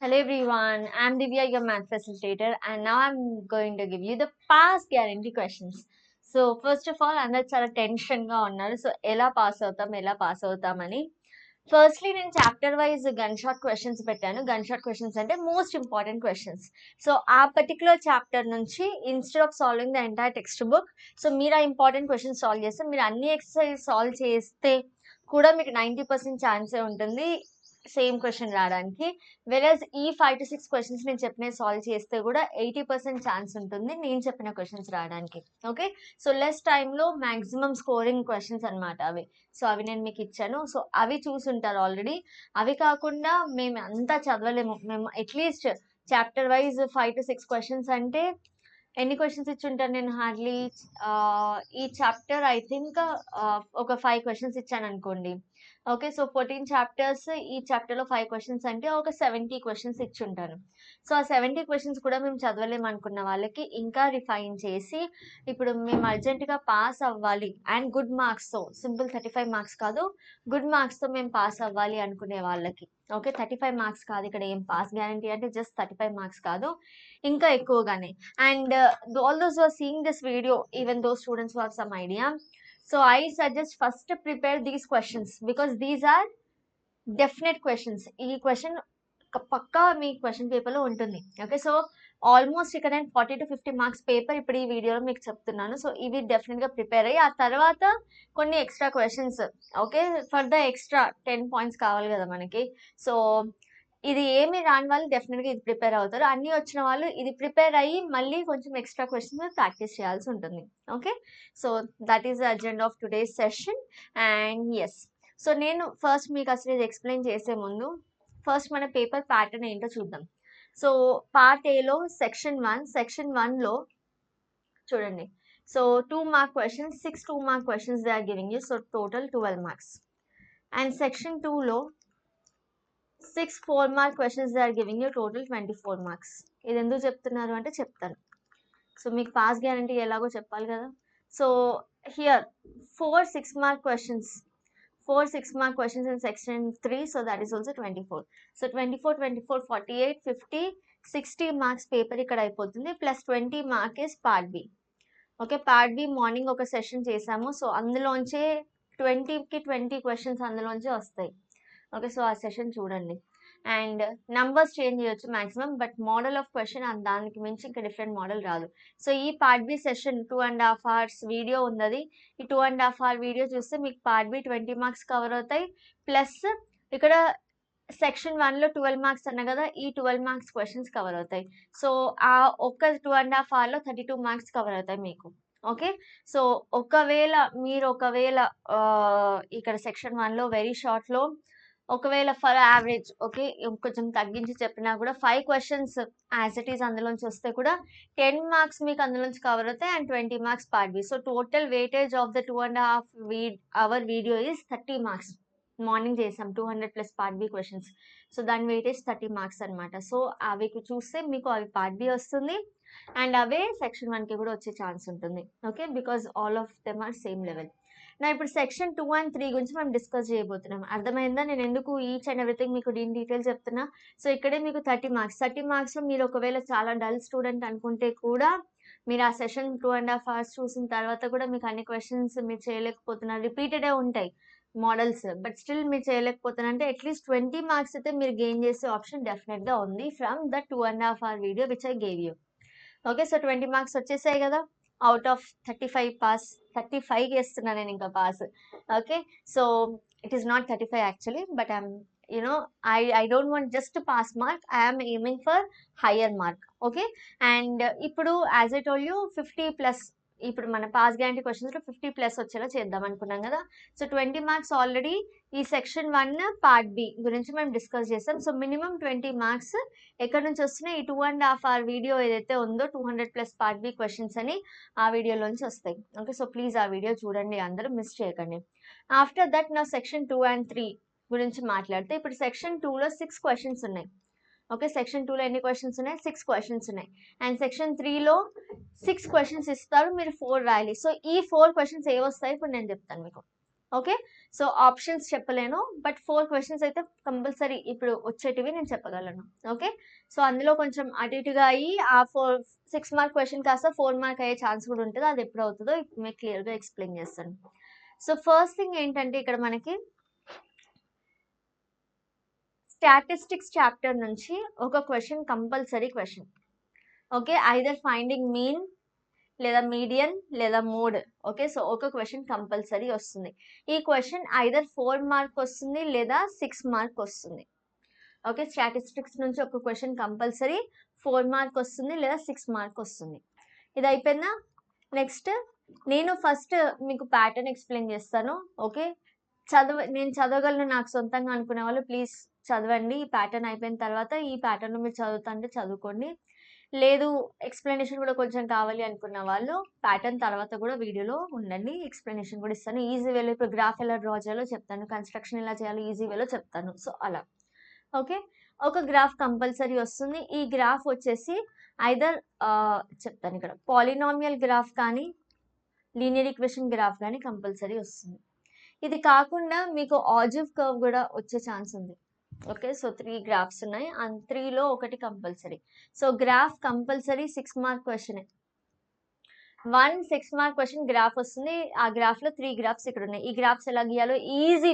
Hello everyone, I'm Divya, your math facilitator, and now I'm going to give you the pass guarantee questions. So first of all అందరు చాలా టెన్షన్గా ఉన్నారు. So ఎలా pass అవుతామని firstly నేను chapter wise gun shot questions పెట్టాను. Gun shot questions అంటే most important questions. So ఆ పర్టికులర్ చాప్టర్ నుంచి instead of solving the entire text book, so మీరు ఆ ఇంపార్టెంట్ క్వశ్చన్స్ సాల్వ్ చేస్తే, మీరు అన్ని ఎక్సర్సైజ్ సాల్వ్ చేస్తే కూడా మీకు 90% ఛాన్సే ఉంటుంది సేమ్ క్వశ్చన్ రావడానికి. వెరస్ ఈ 5 to 6 క్వశ్చన్స్ నేను చెప్పిన సాల్వ్ చేస్తే కూడా 80% ఛాన్స్ ఉంటుంది నేను చెప్పిన క్వశ్చన్స్ రావడానికి. ఓకే, సో లెస్ టైంలో మ్యాక్సిమం స్కోరింగ్ క్వశ్చన్స్ అనమాట అవి. సో అవి నేను మీకు ఇచ్చాను. సో అవి చూసుంటారు ఆల్రెడీ. అవి కాకుండా మేము అంతా చదవలేము. మేము at least chapter wise 5 to 6 questions అంటే ఎన్ని క్వశ్చన్స్ ఇచ్చుంటాను నేను? హార్డ్లీ ఈ చాప్టర్ ఐ థింక్ ఒక 5 క్వశ్చన్స్ ఇచ్చాను అనుకోండి. ఓకే, సో 14 చాప్టర్స్, ఈ చాప్టర్లో 5 క్వశ్చన్స్ అంటే ఒక 70 క్వశ్చన్స్ ఇచ్చుంటాను. సో ఆ 70 క్వశ్చన్స్ కూడా మేము చదవలేము అనుకున్న వాళ్ళకి ఇంకా రిఫైన్ చేసి, ఇప్పుడు మేము అర్జెంటుగా పాస్ అవ్వాలి అండ్ గుడ్ మార్క్స్తో, సింపుల్ 35 మార్క్స్ కాదు, గుడ్ మార్క్స్తో మేము పాస్ అవ్వాలి అనుకునే వాళ్ళకి. ఓకే, 35 మార్క్స్ కాదు ఇక్కడ ఏం పాస్ గ్యారంటీ అంటే, జస్ట్ 35 మార్క్స్ కాదు, ఇంకా ఎక్కువగానే. And all those are seeing this video, even those students who have some idea, so I suggest first to prepare these questions because these are definite questions. ఈ question పక్కా మీ question పేపర్లో ఉంటుంది. Okay, so almost ఇక్కడ నేను 40 to 50 marks paper ఇప్పుడు ఈ వీడియోలో మీకు చెప్తున్నాను. సో ఇవి డెఫినెట్గా ప్రిపేర్ అయ్యి, ఆ తర్వాత కొన్ని extra questions, okay, for the extra 10 points కావాలి కదా మనకి. సో ఇది ఏమి రాని వాళ్ళు డెఫినెట్గా ఇది ప్రిపేర్ అవుతారు. అన్నీ వచ్చిన వాళ్ళు ఇది ప్రిపేర్ అయ్యి మళ్ళీ కొంచెం ఎక్స్ట్రా క్వశ్చన్స్ ప్రాక్టీస్ చేయాల్సి ఉంటుంది. Okay, so that is the agenda of today's session. And yes, so నేను ఫస్ట్ మీకు అసలు ఇది ఎక్స్ప్లెయిన్ చేసే ముందు ఫస్ట్ మన పేపర్ ప్యాటర్న్ ఏంటో చూద్దాం. సో పార్ట్ ఏలో సెక్షన్ 1లో చూడండి. So 2 mark questions, 6 2 mark questions they are giving you. So total 12 marks. And section 2లో 6 4 mark questions they are giving you, total 24 marks. ఇది ఎందుకు చెప్తున్నారు అంటే చెప్తాను. సో మీకు పాస్ గ్యారంటీ ఎలాగో చెప్పాలి కదా. So here 4 6 mark questions, 4 6 mark questions in section 3, so that is also 24. So 24 24 48 50 60 marks paper ఇక్కడ అయిపోతుంది. Plus 20 mark is part B. Okay, part B morning ఒక సెషన్ చేసాము. సో అందులోంచే 20కి 20 క్వశ్చన్స్ అందులోంచే వస్తాయి. ఓకే, సో ఆ సెషన్ చూడండి. అండ్ నంబర్స్ చేంజ్ చేయొచ్చు maximum, but model of question దానికి మించి ఇంకా డిఫరెంట్ మోడల్ రాదు. సో ఈ part B session 2.5 hours video ఉంది. ఈ 2.5 hour వీడియో చూస్తే మీకు పార్ట్ బి 20 మార్క్స్ కవర్ అవుతాయి. ప్లస్ ఇక్కడ సెక్షన్ 1లో 12 మార్క్స్ అన్న కదా, ఈ 12 మార్క్స్ క్వశ్చన్స్ కవర్ అవుతాయి. సో ఆ ఒక్క 2.5 hourలో 32 మార్క్స్ కవర్ అవుతాయి మీకు. ఓకే, సో ఒకవేళ ఇక్కడ సెక్షన్ 1లో వెరీ షార్ట్లో ఒకవేళ ఫర్ యావరేజ్, ఓకే, కొంచెం తగ్గించి చెప్పినా కూడా 5 క్వశ్చన్స్ యాజ్ ఇట్ ఈస్ అందులోంచి వస్తే కూడా 10 మార్క్స్ మీకు అందులోంచి కవర్ అవుతాయి and 20 marks part B. So total weightage of the 2.5 hour video is 30 marks. Morning చేసాం 200+ పార్ట్ బి క్వశ్చన్స్. సో దాని వెయిటేజ్ 30 మార్క్స్ అనమాట. సో అవి చూస్తే మీకు అవి పార్ట్ బి వస్తుంది అండ్ అవే సెక్షన్ 1కి కూడా వచ్చే ఛాన్స్ ఉంటుంది. Okay, because all of them are same level. నా ఇప్పుడు సెక్షన్ 2 and 3 గురించి మనం డిస్కస్ చేయబోతున్నాం. అర్థమైందా నేను ఎందుకు ఈచ్ అండ్ ఎవ్రీథింగ్ మీకు దీని డీటెయిల్స్ చెప్తున్నా? సో ఇక్కడే మీకు 30 మార్క్స్. 30 మార్క్స్లో మీరు ఒకవేళ చాలా డల్ స్టూడెంట్ అనుకుంటే కూడా మీరు ఆ సెషన్ 2.5 hours చూసిన తర్వాత కూడా మీకు అన్ని క్వశ్చన్స్ మీరు చేయలేకపోతున్నారు, రిపీటెడే ఉంటాయి మోడల్స్, బట్ స్టిల్ మీరు చేయలేకపోతున్నారంటే అట్లీస్ట్ 20 మార్క్స్ అయితే మీరు గెయిన్ చేసే ఆప్షన్ డెఫినెట్గా ఉంది from the 2.5 hour video which I gave you. Okay, so 20 marks వచ్చేసాయి కదా. అవుట్ ఆఫ్ 35 పాస్, 35 చేస్తున్నాను నేను ఇంకా pass. Okay, so it is not 35 actually, but I'm I don't want just to pass mark, I am aiming for higher mark. Okay, and ఇప్పుడు as I told you 50+, ఇప్పుడు మన pass guarantee క్వశ్చన్స్లో 50+ వచ్చేలా చేద్దాం అనుకున్నాం కదా. సో 20 మార్క్స్ ఆల్రెడీ ఈ section 1 part B గురించి మేము డిస్కస్ చేస్తాం. సో మినిమం 20 మార్క్స్ ఎక్కడి నుంచి వస్తున్నాయి? ఈ 2.5 hour వీడియో ఏదైతే ఉందో 200+ పార్ట్ బి క్వశ్చన్స్ అని ఆ వీడియోలోంచి వస్తాయి. ఓకే, సో ప్లీజ్ ఆ వీడియో చూడండి, అందరూ మిస్ చేయకండి. ఆఫ్టర్ దట్ నా సెక్షన్ 2 and 3 గురించి మాట్లాడితే, ఇప్పుడు సెక్షన్ 2లో 6 క్వశ్చన్స్ ఉన్నాయి. ఓకే, సెక్షన్ 2లో ఎన్ని క్వశ్చన్స్ ఉన్నాయి? 6 క్వశ్చన్స్ ఉన్నాయి. అండ్ సెక్షన్ 3లో 6 క్వశ్చన్స్ ఇస్తారు, మీరు 4 రాయాలి. సో ఈ 4 క్వశ్చన్స్ ఏవొస్తాయి ఇప్పుడు నేను చెప్తాను మీకు. ఓకే. సో ఆప్షన్స్ చెప్పలేను. బట్ 4 క్వెషన్స్ అయితే కంపల్సరీ ఇప్పుడు వచ్చేటివి నేను చెప్పగలను. ఓకే. సో అందులో కొంచెం అటు ఇటుగా అయ్యి ఆ 6 మార్క్ క్వెషన్ కాస్త 4 మార్క్ అయ్యే ఛాన్స్ కూడా ఉంటది. అది ఎప్పుడు అవుతదో ఇప్పుడు మీకు క్లియర్‌గా ఎక్స్‌ప్లెయిన్ చేస్తాను. సో ఫస్ట్ థింగ్ ఏంటంటే ఇక్కడ మనకి స్టాటిస్టిక్స్ చాప్టర్ నుంచి ఒక question compulsory question. Okay. Either finding mean లేదా మీడియన్ లేదా మోడ్. ఓకే. సో ఒక క్వెషన్ కంపల్సరీ వస్తుంది. ఈ క్వెషన్ ఐదర్ 4 మార్క్ వస్తుంది లేదా 6 మార్క్ వస్తుంది. ఓకే. స్టాటిస్టిక్స్ నుంచి ఒక క్వెషన్ కంపల్సరీ 4 మార్క్ వస్తుంది లేదా 6 మార్క్ వస్తుంది. ఇది అయిపోయిందా? నెక్స్ట్ నేను ఫస్ట్ మీకు ప్యాటర్న్ ఎక్స్‌ప్లెయిన్ చేస్తాను. ఓకే. నేను చదవగలను నాకు సొంతంగా అనుకునే వాళ్ళు ప్లీజ్ చదవండి. ఈ ప్యాటర్న్ అయిపోయిన తర్వాత ఈ ప్యాటర్న్‌లో మీరు చదువుతా అంటే చదువుకోండి. లేదు ఎక్స్‌ప్లనేషన్ కూడా కొంచెం కావాలి అనుకున్న వాళ్ళు ప్యాటర్న్ తర్వాత కూడా వీడియోలో ఉండండి. ఎక్స్‌ప్లనేషన్ కూడా ఇస్తాను. ఈజీ వేలో ఇప్పుడు గ్రాఫ్ ఎలా డ్రా చేయాలో చెప్తాను. కన్‌స్ట్రక్షన్ ఎలా చేయాలో ఈజీ వేలో చెప్తాను. సో అలా. ఓకే. ఒక గ్రాఫ్ కంపల్సరీ వస్తుంది. ఈ గ్రాఫ్ వచ్చేసి ఐదర్ చెప్తాను ఇక్కడ. పాలినామియల్ గ్రాఫ్ కానీ, లీనియర్ ఈక్వేషన్ గ్రాఫ్ కానీ కంపల్సరీ వస్తుంది. ఇది కాకుండా మీకు ఆజివ్ కర్వ్ కూడా వచ్చే ఛాన్స్ ఉంది. ఓకే. సో 3 గ్రాఫ్స్ ఉన్నాయి. అండ్ 3లో ఒకటి compulsory. So graph compulsory 6 mark క్వెషనే. 1 6 మార్క్ క్వెషన్ గ్రాఫ్ వస్తుంది. ఆ గ్రాఫ్‌లో 3 గ్రాఫ్స్ ఇక్కడ ఉన్నాయి. ఈ గ్రాఫ్స్ ఎలా గీయాలో ఈజీ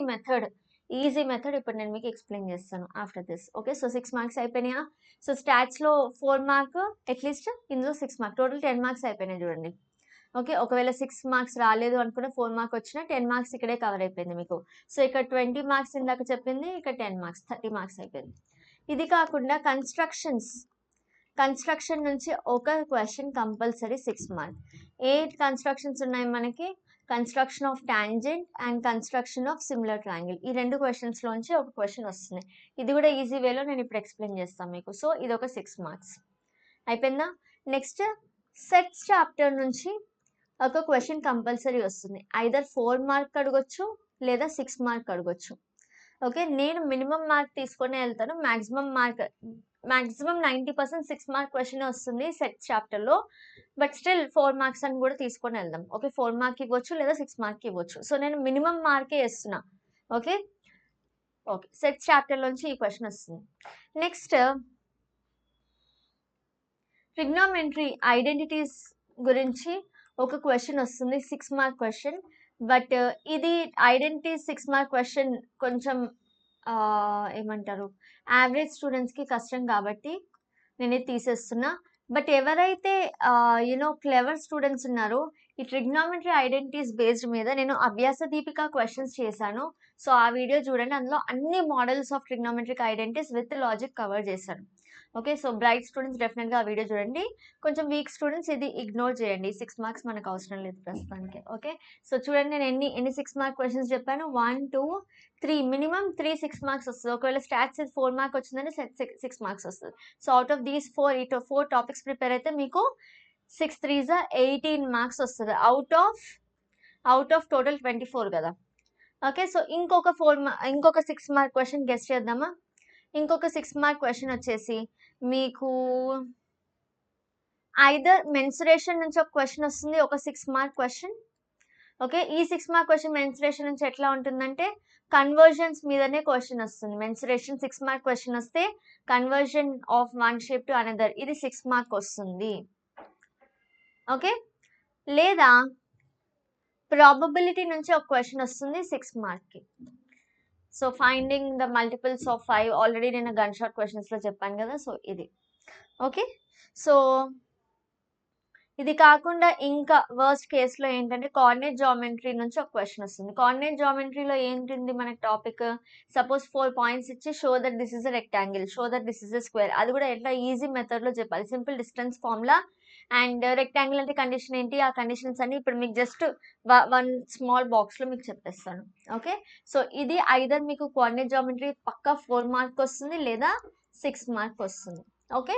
మెథడ్ ఇప్పుడు నేను మీకు ఎక్స్‌ప్లెయిన్ చేస్తాను after this. Okay. So 6 marks అయిపోయినాయా? సో స్టాట్స్‌లో 4 మార్క్ అట్‌లీస్ట్ ఇందులో 6 మార్క్ టోటల్ 10 మార్క్స్ అయిపోయినాయి చూడండి. ఓకే. ఒకవేళ 6 మార్క్స్ రాలేదు అనుకున్న 4 మార్క్ వచ్చినా 10 మార్క్స్ ఇక్కడే కవర్ అయిపోయింది మీకు. సో ఇక్కడ 20 మార్క్స్ ఇందాక చెప్పింది. ఇక్కడ 10 మార్క్స్ 30 మార్క్స్ అయిపోయింది. ఇది కాకుండా కన్‌స్ట్రక్షన్ నుంచి ఒక క్వెషన్ కంపల్సరీ 6 మార్క్. ఏ కన్‌స్ట్రక్షన్స్ ఉన్నాయి మనకి? Construction of tangent and construction of similar triangle. ఈ 2 క్వెషన్స్‌లోంచి ఒక క్వెషన్ వస్తుంది. ఇది కూడా ఈజీ వేలో నేను ఇప్పుడు ఎక్స్‌ప్లెయిన్ చేస్తాను మీకు. సో ఇదొక 6 మార్క్స్. అయిపోయిందా? నెక్స్ట్ సెట్స్ చాప్టర్ నుంచి ఒక క్వెషన్ కంపల్సరీ వస్తుంది. ఐదర్ 4 మార్క్ అడగొచ్చు లేదా 6 మార్క్ అడగొచ్చు. ఓకే. నేను మినిమమ్ మార్క్ తీసుకొనే వెళ్తాను. మాక్సిమం 90% 6 మార్క్ క్వెషనే వస్తుంది సెట్ చాప్టర్‌లో. బట్ స్టిల్ 4 మార్క్స్ అని కూడా తీసుకొని వెళ్దాం. ఓకే. 4 మార్క్ ఇవ్వచ్చు లేదా 6 మార్క్ ఇవ్వచ్చు. సో నేను మినిమమ్ మార్కే ఇస్తున్నా. ఓకే. ఓకే. సెట్ చాప్టర్‌లోంచి ఈ క్వెషన్ వస్తుంది. నెక్స్ట్ ట్రిగ్నోమెట్రీ ఐడెంటిటీస్ గురించి ఒక క్వెషన్ వస్తుంది. 6 మార్క్ క్వెషన్. బట్ ఇది ఐడెంటిటీస్ 6 మార్క్ క్వెషన్ కొంచెం ఏమంటారు యావరేజ్ స్టూడెంట్స్‌కి కష్టం కాబట్టి నేను ఇది తీసేస్తున్నా. బట్ ఎవరైతే క్లెవర్ స్టూడెంట్స్ ఉన్నారో ఈ ట్రిగ్నోమెట్రీ ఐడెంటిటీస్ బేస్డ్ మీద నేను అభ్యాస దీపిక క్వెషన్స్ చేశాను. సో ఆ వీడియో చూడండి. అందులో అన్ని models of trigonometric identities with logic cover చేశాను. ఓకే. సో బ్రైట్ స్టూడెంట్స్ డెఫినెట్‌గా ఆ వీడియో చూడండి. కొంచెం వీక్ స్టూడెంట్స్ ఇది ఇగ్నోర్ చేయండి. 6 మార్క్స్ మనకు అవసరం లేదు ప్రస్తుతానికి. ఓకే. సో చూడండి నేను ఎన్ని 6 మార్క్ క్వెషన్స్ చెప్పాను. 1, 2, 3 మినిమమ్ 3 6 మార్క్స్ వస్తది. ఒకవేళ స్టాట్స్ 4 మార్క్ వచ్చిందంటే సెట్ 6 మార్క్స్ వస్తది. So out of these 4 topics prepare అయితే మీకు 6 3s 18 మార్క్స్ వస్తది. అవుట్ ఆఫ్ టోటల్ 24 కదా! ఓకే. సో ఇంకొక 6 మార్క్ క్వెషన్ గెస్ చేద్దామా? ఇంకొక 6 మార్క్ క్వెషన్ వచ్చేసి మీకు ఐదర్ మెన్సురేషన్ నుంచి ఒక క్వెషన్ వస్తుంది. ఒక 6 మార్క్ క్వెషన్. ఓకే. ఈ 6 మార్క్ క్వెషన్ మెన్సురేషన్ నుంచి ఎట్లా ఉంటుందంటే కన్వర్జన్స్ మీదనే క్వెషన్ వస్తుంది. మెన్సురేషన్ 6 మార్క్ క్వెషన్ వస్తే conversion of one shape to another ఇది 6 మార్క్ వస్తుంది. ఓకే. లేదా ప్రాబబిలిటీ నుంచి ఒక క్వెషన్ వస్తుంది 6 మార్క్‌కి. So finding the multiples of 5 already నేను గన్ షాట్ క్వెషన్స్‌లో చెప్పాను కదా! సో ఇది. ఓకే. సో ఇది కాకుండా ఇంకా వర్స్ట్ కేస్‌లో ఏంటంటే కోఆర్డినేట్ జియోమెట్రీ నుంచి ఒక క్వెషన్ వస్తుంది. కోఆర్డినేట్ జియోమెట్రీలో ఏంటింది మనకి టాపిక్? సపోజ్ 4 పాయింట్స్ ఇచ్చి show that this is a rectangle, show that this is a square. అది కూడా ఎట్లా ఈజీ మెథడ్‌లో చెప్పాలి. Simple distance formula and rectangle అంటే కండిషన్ ఏంటి? ఆ కండిషన్స్ అన్ని ఇప్పుడు మీకు జస్ట్ వన్ స్మాల్ బాక్స్‌లో మీకు చెప్పేస్తాను. ఓకే. సో ఇది ఐదర్ మీకు కోఆర్డినేట్ జియోమెట్రీ పక్కా 4 మార్క్ వస్తుంది లేదా 6 మార్క్ వస్తుంది. ఓకే.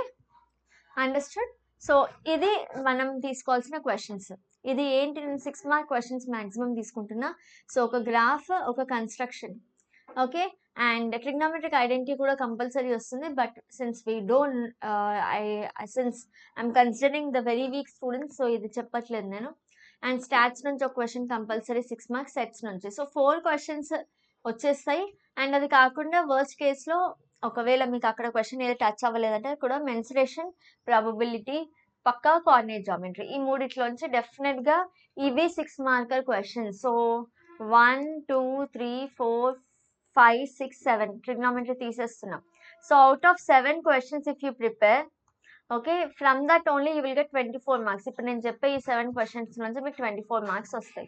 అండర్‌స్టూడ్? సో ఇది మనం తీసుకోవాల్సిన క్వెషన్స్. ఇది ఏంటి నేను 6 మార్క్ క్వెషన్స్ మాక్సిమం తీసుకుంటున్నా. సో ఒక గ్రాఫ్, ఒక construction. Okay. And trigonometric identity కూడా కంపల్సరీ వస్తుంది. But since I am considering the very weak students so ఇది చెప్పట్లేదు నేను. అండ్ స్టాట్స్ నుంచి ఒక క్వశ్చన్ కంపల్సరీ 6 మార్క్స్ సెట్స్ నుంచి. సో 4 క్వశ్చన్స్ వచ్చేస్తాయి. అండ్ అది కాకుండా వర్స్ట్ కేస్‌లో ఒకవేళ మీకు అక్కడ క్వశ్చన్ ఏదో టచ్ అవ్వలేదంటే కూడా మెన్సురేషన్, ప్రాబబిలిటీ, పక్కా కోఆర్డినేట్ జామెట్రీ ఈ మూడిట్లోంచి డెఫినెట్‌గా ఇవి 6 మార్కర్ క్వశ్చన్స్. సో 1, 2, 3, 4, 5, 6, 7 ట్రిగ్నోమెట్రీ తీసేస్తున్నాం. So out of 7 questions if you prepare, okay, from that only you will get 24 marks. ఇప్పుడు నేను చెప్పే ఈ 7 క్వశ్చన్స్ నుంచి మీకు 24 మార్క్స్ వస్తాయి.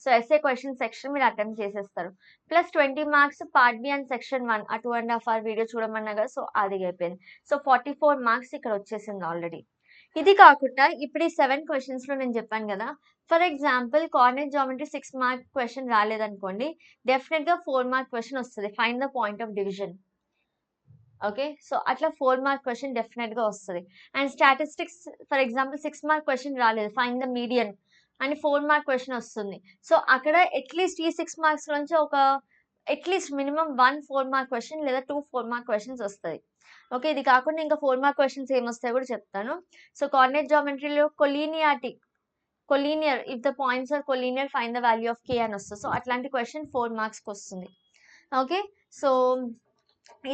సో ఎస్ఏ క్వశ్చన్ సెక్షన్ మీరు అటెంప్ట్ చేసేస్తారు. Plus 20 marks part B and section 1 ఆ 2.5 hour వీడియో చూడమన్నా కదా, సో అది అయిపోయింది. సో 44 మార్క్స్ ఇక్కడ వచ్చేసింది ఆల్రెడీ. ఇది కాకుండా ఇప్పుడు ఈ 7 క్వశ్చన్స్లో నేను చెప్పాను కదా, for example coordinate geometry 6 mark question రాలేదనుకోండి, డెఫినెట్గా 4 మార్క్ క్వశ్చన్ వస్తుంది, find the point of division. Okay, so అట్లా 4 మార్క్ క్వశ్చన్ డెఫినెట్గా వస్తుంది. And statistics for example 6 mark question రాలేదు, ఫైండ్ ద మీడియన్ అని 4 మార్క్ క్వశ్చన్ వస్తుంది. సో అక్కడ అట్లీస్ట్ ఈ 6 మార్క్స్ నుంచి ఒక అట్లీస్ట్ మినిమం 1 4 మార్క్ క్వశ్చన్ లేదా 2 4 మార్క్ క్వశ్చన్స్ వస్తాయి. ఓకే, ఇది కాకుండా ఇంకా 4 మార్క్ క్వశ్చన్స్ ఏమొస్తాయో కూడా చెప్తాను. సో కోఆర్డినేట్ జామెట్రీలో collinear if the points are collinear find the value of k అని వస్తుంది. సో అట్లాంటి క్వశ్చన్ 4 మార్క్స్కి వస్తుంది. ఓకే, సో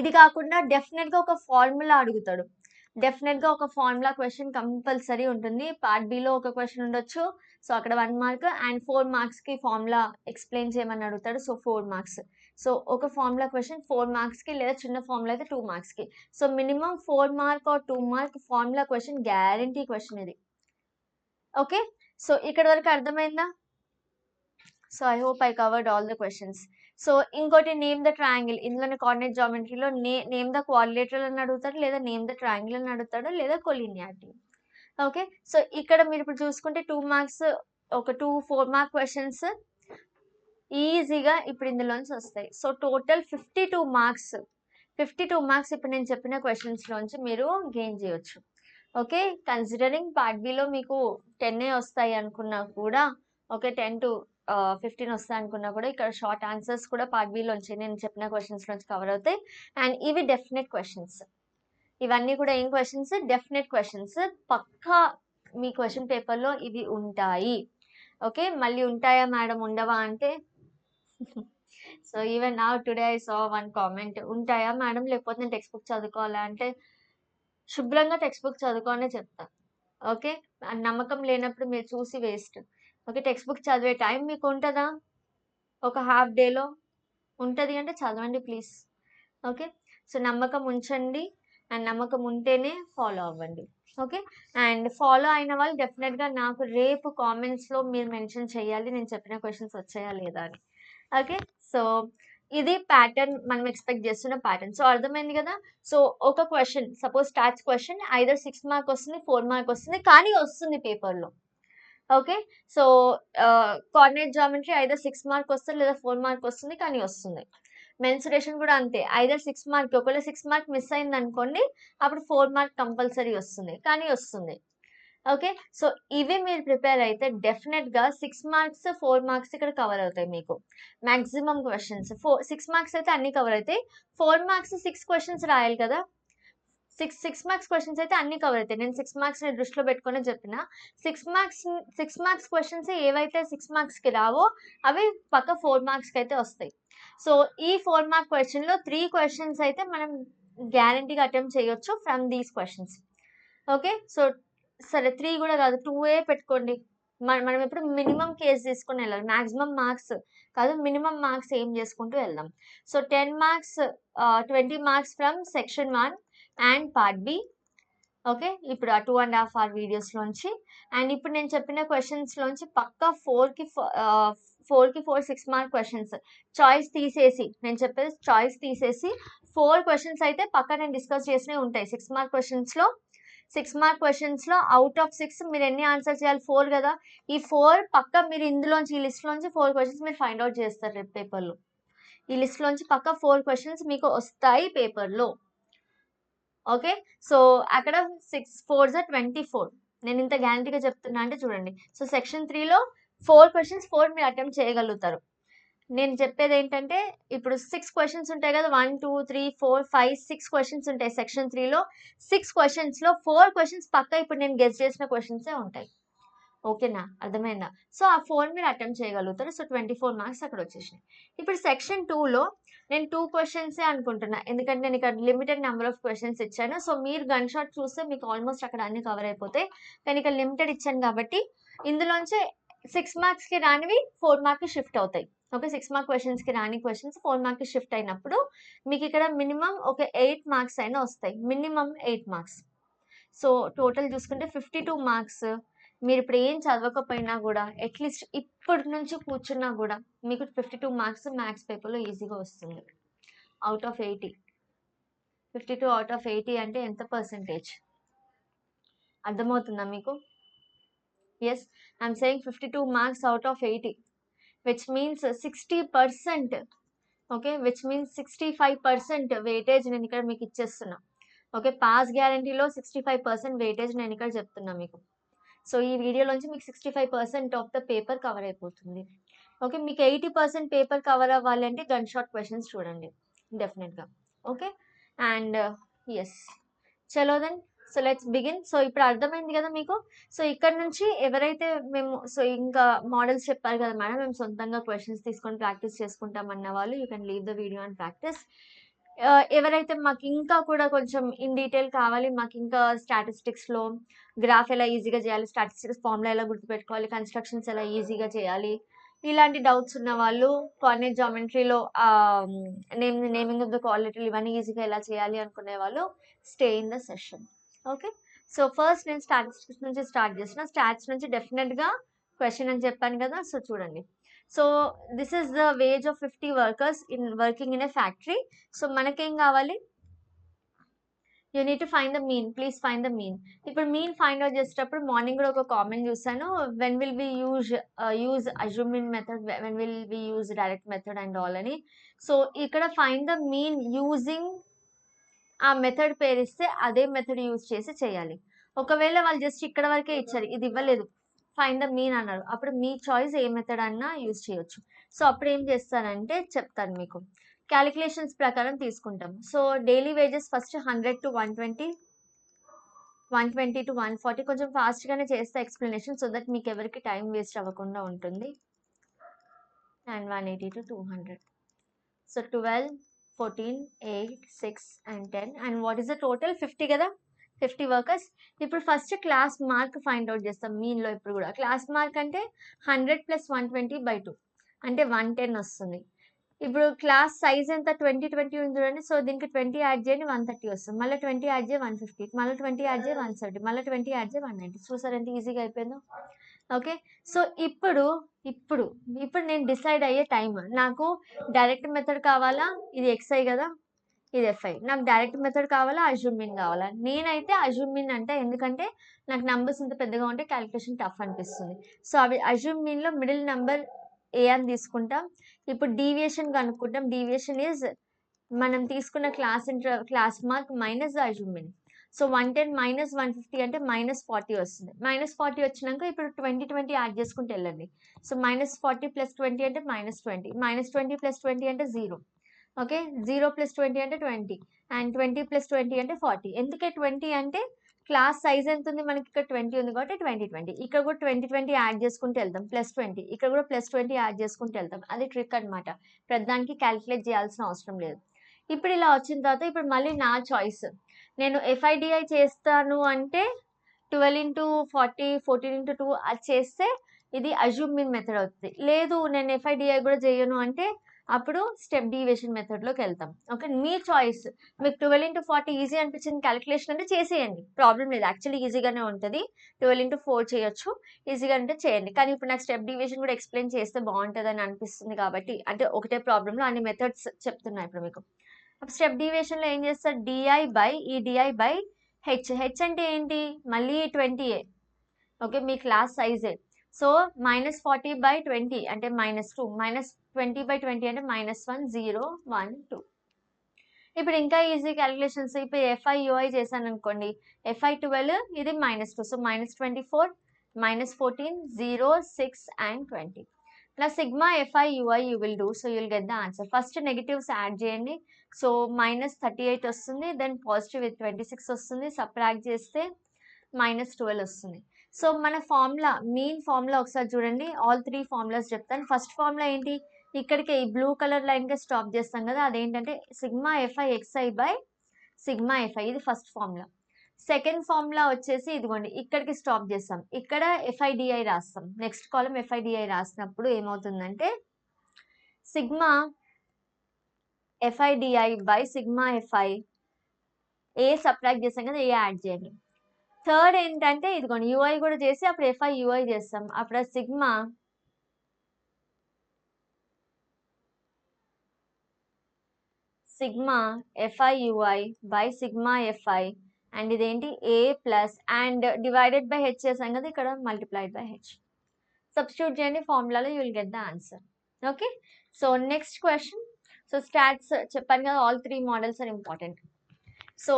ఇది కాకుండా డెఫినెట్గా ఒక ఫార్ములా అడుగుతాడు. డెఫినెట్గా ఒక ఫార్ములా క్వశ్చన్ కంపల్సరీ ఉంటుంది. పార్ట్ బిలో ఒక క్వశ్చన్ ఉండొచ్చు, సో అక్కడ 1 మార్క్. అండ్ 4 మార్క్స్కి ఫార్ములా ఎక్స్ప్లెయిన్ చేయమని అడుగుతాడు, సో 4 మార్క్స్. సో ఒక ఫార్ములా క్వశ్చన్ 4 మార్క్స్కి, లేదా చిన్న ఫార్ములా అయితే 2 మార్క్స్కి. So minimum 4 mark or 2 mark formula question guarantee question ఇది. ఓకే, సో ఇక్కడ వరకు అర్థమైందా? So I hope I covered all the questions. So ఇంకోటి నేమ్ ద ట్రయాంగిల్, ఇందులోనే కోఆర్డినేట్ జామెట్రీలో నేమ్ ద క్వాడ్రిలేటరల్ అని అడుగుతాడు, లేదా నేమ్ ద ట్రయాంగిల్ అని అడుగుతాడు, లేదా కొలీనియారిటీ. ఓకే, సో ఇక్కడ మీరు ఇప్పుడు చూసుకుంటే 2 మార్క్స్ ఒక 2 4 మార్క్ క్వశ్చన్స్ ఈజీగా ఇప్పుడు ఇందులోంచి వస్తాయి. సో టోటల్ 52 మార్క్స్ ఇప్పుడు నేను చెప్పిన క్వశ్చన్స్లోంచి మీరు గెయిన్ చేయొచ్చు. ఓకే, కన్సిడరింగ్ పార్ట్ బిలో మీకు 10 వస్తాయి అనుకున్నా కూడా, ఓకే 10 to 15 వస్తాయి అనుకున్నా కూడా, ఇక్కడ షార్ట్ ఆన్సర్స్ కూడా పార్ట్ బిలోంచి నేను చెప్పిన క్వశ్చన్స్ నుంచి కవర్ అవుతాయి. అండ్ ఇవి డెఫినెట్ క్వశ్చన్స్, ఇవన్నీ కూడా ఏం క్వశ్చన్స్? Definite questions. పక్కా మీ క్వశ్చన్ పేపర్లో ఇవి ఉంటాయి. ఓకే, మళ్ళీ ఉంటాయా మేడం ఉండవా అంటే సో ఈవెన్ నా today I saw one comment, ఉంటాయా మేడం లేకపోతే నేను టెక్స్ట్ బుక్ చదువుకోవాలా అంటే, శుభ్రంగా టెక్స్ట్ బుక్ చదువుకోనే చెప్తా. ఓకే, నమ్మకం లేనప్పుడు మీరు చూసి వేస్ట్. ఓకే, టెక్స్ట్ బుక్ చదివే టైం మీకు ఉంటుందా? ఒక హాఫ్ డేలో ఉంటుంది అంటే చదవండి ప్లీజ్. ఓకే, సో నమ్మకం ఉంచండి, అండ్ నమ్మకం ఉంటేనే ఫాలో అవ్వండి. ఓకే, అండ్ ఫాలో అయిన వాళ్ళు డెఫినెట్గా నాకు రేపు కామెంట్స్లో మీరు మెన్షన్ చేయాలి నేను చెప్పిన క్వశ్చన్స్ వచ్చాయా లేదా అని. ఓకే, సో ఇది ప్యాటర్న్, మనం ఎక్స్పెక్ట్ చేస్తున్న ప్యాటర్న్. సో అర్థమైంది కదా. సో ఒక question suppose stats question either 6 mark వస్తుంది, 4 మార్క్ వస్తుంది, కానీ వస్తుంది పేపర్లో. Okay, so coordinate geometry either 6 mark వస్తుంది లేదా 4 మార్క్ వస్తుంది, కానీ వస్తుంది. మెన్సురేషన్ కూడా అంతే, ఐదర్ 6 మార్క్, ఒకవేళ 6 మార్క్ మిస్ అయింది అనుకోండి అప్పుడు 4 మార్క్ కంపల్సరీ వస్తుంది, కానీ వస్తుంది. ఓకే, సో ఇవి మీరు ప్రిపేర్ అయితే డెఫినెట్గా 6 మార్క్స్ 4 మార్క్స్ ఇక్కడ కవర్ అవుతాయి మీకు. మ్యాక్సిమం క్వశ్చన్స్ 6 మార్క్స్ అయితే అన్ని కవర్ అవుతాయి. 4 మార్క్స్ 6 క్వశ్చన్స్ రాయాలి కదా, 6 మార్క్స్ క్వశ్చన్స్ అయితే అన్ని కవర్ అవుతాయి. నేను 6 మార్క్స్ని దృష్టిలో పెట్టుకుని చెప్పిన 6 మార్క్స్ క్వశ్చన్స్ ఏవైతే 6 మార్క్స్కి రావో అవి పక్క 4 మార్క్స్కి అయితే వస్తాయి. సో ఈ 4 మార్క్ క్వశ్చన్లో 3 క్వశ్చన్స్ అయితే మనం గ్యారంటీగా అటెంప్ట్ చేయొచ్చు from these questions. Okay, so సరే 3 కూడా కాదు 2 పెట్టుకోండి. మనం ఎప్పుడు మినిమం కేసు తీసుకుని వెళ్ళాలి, మ్యాక్సిమం మార్క్స్ కాదు, మినిమం మార్క్స్ ఏం చేసుకుంటూ వెళ్దాం. So 10 marks 20 marks from section 1 and part B. Okay, ఇప్పుడు ఆ 2.5 hour వీడియోస్లోంచి. అండ్ ఇప్పుడు నేను చెప్పిన క్వశ్చన్స్లోంచి పక్కా 4కి 4 6 మార్క్ క్వశ్చన్స్ చాయిస్ తీసేసి, నేను చెప్పేది చాయిస్ తీసేసి 4 క్వశ్చన్స్ అయితే పక్కా నేను డిస్కస్ చేసినవి ఉంటాయి. 6 మార్క్ క్వశ్చన్స్లో అవుట్ ఆఫ్ 6 మీరు ఎన్ని ఆన్సర్ చేయాలి? 4 కదా. ఈ 4 పక్కా మీరు ఇందులోంచి, ఈ లిస్ట్లోంచి 4 క్వశ్చన్స్ మీరు ఫైండ్ అవుట్ చేస్తారు రేపు పేపర్లో. ఈ లిస్ట్లోంచి పక్కా 4 క్వశ్చన్స్ మీకు వస్తాయి పేపర్లో. ఓకే, సో అక్కడ 6 4s are 24. నేను ఇంత గ్యారంటీగా చెప్తున్నా అంటే చూడండి. సో సెక్షన్ 3లో 4 క్వశ్చన్స్ 4 మీరు అటెంప్ట్ చేయగలుగుతారు. నేను చెప్పేది ఏంటంటే ఇప్పుడు 6 క్వశ్చన్స్ ఉంటాయి కదా, 1 2 3 4 5 6 క్వశ్చన్స్ ఉంటాయి సెక్షన్ 3లో. 6 క్వశ్చన్స్లో 4 క్వశ్చన్స్ పక్కా ఇప్పుడు నేను గెస్ చేసిన క్వశ్చన్సే ఉంటాయి. ఓకేనా, అర్థమైందా? సో ఆ 4 మీరు అటెంప్ట్ చేయగలుగుతారు. సో 24 మార్క్స్ అక్కడ వచ్చేసినాయి. ఇప్పుడు సెక్షన్ 2లో నేను 2 క్వశ్చన్సే అనుకుంటున్నా, ఎందుకంటే నేను ఇక్కడ లిమిటెడ్ నెంబర్ ఆఫ్ క్వశ్చన్స్ ఇచ్చాను. సో మీరు గన్ షాట్ చూస్తే మీకు ఆల్మోస్ట్ అక్కడ అన్ని కవర్ అయిపోతాయి, కానీ ఇక్కడ లిమిటెడ్ ఇచ్చాను కాబట్టి ఇందులోంచి 6 మార్క్స్కి రానివి 4 మార్క్కి షిఫ్ట్ అవుతాయి. ఓకే, 6 మార్క్ క్వశ్చన్స్కి రాని క్వశ్చన్స్ 4 మార్క్కి షిఫ్ట్ అయినప్పుడు మీకు ఇక్కడ మినిమం ఒక 8 మార్క్స్ అయినా వస్తాయి, మినిమం 8 మార్క్స్. సో టోటల్ చూసుకుంటే 52 మార్క్స్. మీరు ఇప్పుడు ఏం చదవకపోయినా కూడా అట్లీస్ట్ ఇప్పటి నుంచి కూర్చున్నా కూడా మీకు 52 మార్క్స్ మ్యాథ్స్ పేపర్లో ఈజీగా వస్తుంది అవుట్ ఆఫ్ 80. 52 అవుట్ ఆఫ్ 80 అంటే ఎంత పర్సెంటేజ్ అర్థమవుతుందా మీకు? Yes, I'm saying 52 marks out of 80, which means 60%. Okay, which means 65% weightage నేను ఇక్కడ మీకు ఇచ్చేస్తున్నా. ఓకే, పాస్ గ్యారంటీలో 65% వెయిటేజ్ నేను ఇక్కడ చెప్తున్నా మీకు. సో ఈ వీడియోలోంచి మీకు 65% ఆఫ్ ద పేపర్ కవర్ అయిపోతుంది. ఓకే, మీకు 80% పేపర్ కవర్ అవ్వాలి అంటే గన్ షాట్ క్వశ్చన్స్ చూడండి డెఫినెట్గా. ఓకే, అండ్ ఎస్, చలో then, so let's begin. So ఇప్పుడు అర్థమైంది కదా మీకు. సో ఇక్కడ నుంచి ఎవరైతే మేము సో ఇంకా మోడల్స్ చెప్పారు కదా మేడం, మేము సొంతంగా క్వశ్చన్స్ తీసుకొని ప్రాక్టీస్ చేసుకుంటాం అన్న వాళ్ళు you can leave the video and practice. ఎవరైతే మాకు ఇంకా కూడా కొంచెం ఇన్ డీటెయిల్ కావాలి, మాకు ఇంకా స్టాటిస్టిక్స్లో గ్రాఫ్ ఎలా ఈజీగా చేయాలి, స్టాటిస్టిక్స్ ఫార్ములా ఎలా గుర్తుపెట్టుకోవాలి, కన్స్ట్రక్షన్స్ ఎలా ఈజీగా చేయాలి, ఇలాంటి డౌట్స్ ఉన్న వాళ్ళు కోఆర్డినేట్ జామెట్రీలో నేమింగ్ ఆఫ్ ద క్వాలిటీలు ఇవన్నీ ఈజీగా ఎలా చేయాలి అనుకునే వాళ్ళు stay in the session. Okay, so first నేను స్టాటిస్టిక్స్ నుంచి స్టార్ట్ చేసిన. స్టాట్స్ నుంచి డెఫినెట్గా క్వశ్చన్ అని చెప్పాను కదా, సో చూడండి. So this is the wage of 50 workers working in a factory. So మనకేం కావాలి, you need to find the mean, please find the mean. ఇప్పుడు మీన్ ఫైండ్ అవుట్ చేసేటప్పుడు మార్నింగ్ కూడా ఒక కామెంట్ చూసాను, when will we use assuming method, when will we use direct method and all అని. So ఇక్కడ find the mean using ఆ method పేరిస్తే అదే మెథడ్ యూజ్ చేసి చేయాలి. ఒకవేళ వాళ్ళు జస్ట్ ఇక్కడ వరకే ఇచ్చారు, ఇది ఇవ్వలేదు, ఫైండ్ ద మీన్ అన్నారు, అప్పుడు మీ చాయిస్ ఏ మెథడ్ అన్నా యూజ్ చేయొచ్చు. సో అప్పుడు ఏం చేస్తానంటే చెప్తాను మీకు. క్యాలిక్యులేషన్స్ ప్రకారం తీసుకుంటాం. So daily wages first 100 to 120, 120 to 140. కొంచెం ఫాస్ట్గానే చేస్తే ఎక్స్ప్లెనేషన్, సో దట్ మీకు ఎవరికి టైం వేస్ట్ అవ్వకుండా ఉంటుంది. And 180 to 200. So 12, 14, 8, 6 and 10. And what is the total? 50 కదా, 50 వర్కర్స్. ఇప్పుడు first class mark find out చేస్తాం మీన్లో. ఇప్పుడు కూడా క్లాస్ మార్క్ అంటే 100 + 120/2 అంటే 110 వస్తుంది. ఇప్పుడు క్లాస్ సైజ్ ఎంత 20 20 ఉంది చూడండి. సో దీనికి 20 యాడ్ చేయండి 130 వస్తుంది, మళ్ళీ 20 యాడ్ చేయి 150, మళ్ళీ 20 యాడ్ చేయి 170, మళ్ళీ 20 యాడ్ చేయి 190. చూసారు ఎంత ఈజీగా అయిపోయిందో. ఓకే, సో ఇప్పుడు నేను డిసైడ్ అయ్యే టైం, నాకు డైరెక్ట్ మెథడ్ కావాలా, ఇది ఎక్స్ఐ కదా, ఇది ఎఫ్ఐ, నాకు డైరెక్ట్ మెథడ్ కావాలా అజ్యూమ్ మీన్ కావాలా. నేనైతే అజ్యూమ్ మీన్ అంటే, ఎందుకంటే నాకు నెంబర్స్ ఇంత పెద్దగా ఉంటే క్యాలిక్యులేషన్ టఫ్ అనిపిస్తుంది. సో అవి అజ్యూమ్ మీన్లో మిడిల్ నెంబర్ ఏ అని తీసుకుంటాం. ఇప్పుడు డీవియేషన్ కనుక్కుంటాం. డీవియేషన్ ఈజ్ మనం తీసుకున్న class mark minus the assume mean. So 110 minus 150 అంటే -40 వస్తుంది. -40 వచ్చినాక ఇప్పుడు 20 20 యాడ్ చేసుకుంటూ వెళ్ళండి. సో -40 + 20 అంటే -20, -20 + 20 అంటే 0. ఓకే, 0 + 20 అంటే 20, అండ్ 20 + 20 అంటే 40. ఎందుకే 20 అంటే క్లాస్ సైజ్ ఎంత ఉంది మనకి, ఇక్కడ 20 ఉంది కాబట్టి 20 20. ఇక్కడ కూడా 20 20 యాడ్ చేసుకుంటూ వెళ్తాం, +20, ఇక్కడ కూడా +20 యాడ్ చేసుకుంటూ వెళ్తాం. అది ట్రిక్ అనమాట, ప్రతిదానికి క్యాలిక్యులేట్ చేయాల్సిన అవసరం లేదు. ఇప్పుడు ఇలా వచ్చిన తర్వాత ఇప్పుడు మళ్ళీ నా చాయిస్, నేను FIDI చేస్తాను అంటే 12 × 40, 14 × 2 అది చేస్తే ఇది అజ్యూమ్ మీన్ మెథడ్ అవుతుంది. లేదు నేను FIDI కూడా చేయను అంటే అప్పుడు స్టెప్ డీవియేషన్ మెథడ్లోకి వెళ్తాం. ఓకే, మీ చాయిస్. మీకు 12 × 40 ఈజీ అనిపించింది క్యాలిక్యులేషన్ అంటే చేసేయండి, ప్రాబ్లం లేదు, యాక్చువల్లీ ఈజీగానే ఉంటుంది. 12 × 4 చేయొచ్చు, ఈజీగా అంటే చేయండి. కానీ ఇప్పుడు నాకు స్టెప్ డీవియేషన్ కూడా ఎక్స్ప్లెయిన్ చేస్తే బాగుంటుందని అనిపిస్తుంది కాబట్టి, అంటే ఒకటే ప్రాబ్లంలో అన్ని మెథడ్స్ చెప్తున్నా ఇప్పుడు మీకు. స్టెప్ డీవియేషన్లో ఏం చేస్తారు, DI/H. హెచ్ అంటే ఏంటి, మళ్ళీ 20A. ఓకే, మీ క్లాస్ సైజే. సో -40/20 అంటే -2, -20/20 అంటే -1 0 1 2. ఇప్పుడు ఇంకా ఈజీ క్యాలిక్యులేషన్స్. ఇప్పుడు FI/UI చేశాను అనుకోండి, FI12 ఇది -2, so -24, -14 0 6 and 20. Now sigma FI/UI you will do, so you will get the answer. First negatives add చేయండి. సో -38 వస్తుంది, దెన్ పాజిటివ్ with 26 వస్తుంది, సబ్ట్రాక్ట్ చేస్తే -12 వస్తుంది. సో మన ఫార్ములా మెయిన్ ఫార్ములా ఒకసారి చూడండి. ఆల్ 3 ఫార్ములాస్ చెప్తాను. ఫస్ట్ ఫార్ములా ఏంటి? ఇక్కడికి ఈ బ్లూ కలర్ లైన్‌కి స్టాప్ చేస్తాం కదా! అదేంటంటే sigma f i x i by sigma f i ఇది ఫస్ట్ ఫార్ములా. సెకండ్ ఫార్ములా వచ్చేసి ఇదిగోండి ఇక్కడికి స్టాప్ చేస్తాం. ఇక్కడ ఎఫ్ఐడిఐ రాస్తాం. నెక్స్ట్ కాలమ్ ఎఫ్ఐడిఐ రాసినప్పుడు ఏమవుతుందంటే sigma F I D I by sigma F I A subtract చేస్తాం కదా, ఏ యాడ్ చేయండి. థర్డ్ ఏంటంటే ఇదిగోండి యూఐ కూడా చేసి అప్పుడు ఎఫ్ఐ యూఐ చేస్తాం. అప్పుడు sigma F I U I by sigma F I and ఇదేంటి A plus and divided by H చేసాం కదా, ఇక్కడ మల్టిప్లైడ్ బై హెచ్. సబ్స్టిట్యూట్ చేయండి ఫార్ములాలో, you will get the answer. Okay, so next question. So stats చెప్పాను కదా, all 3 models are important. So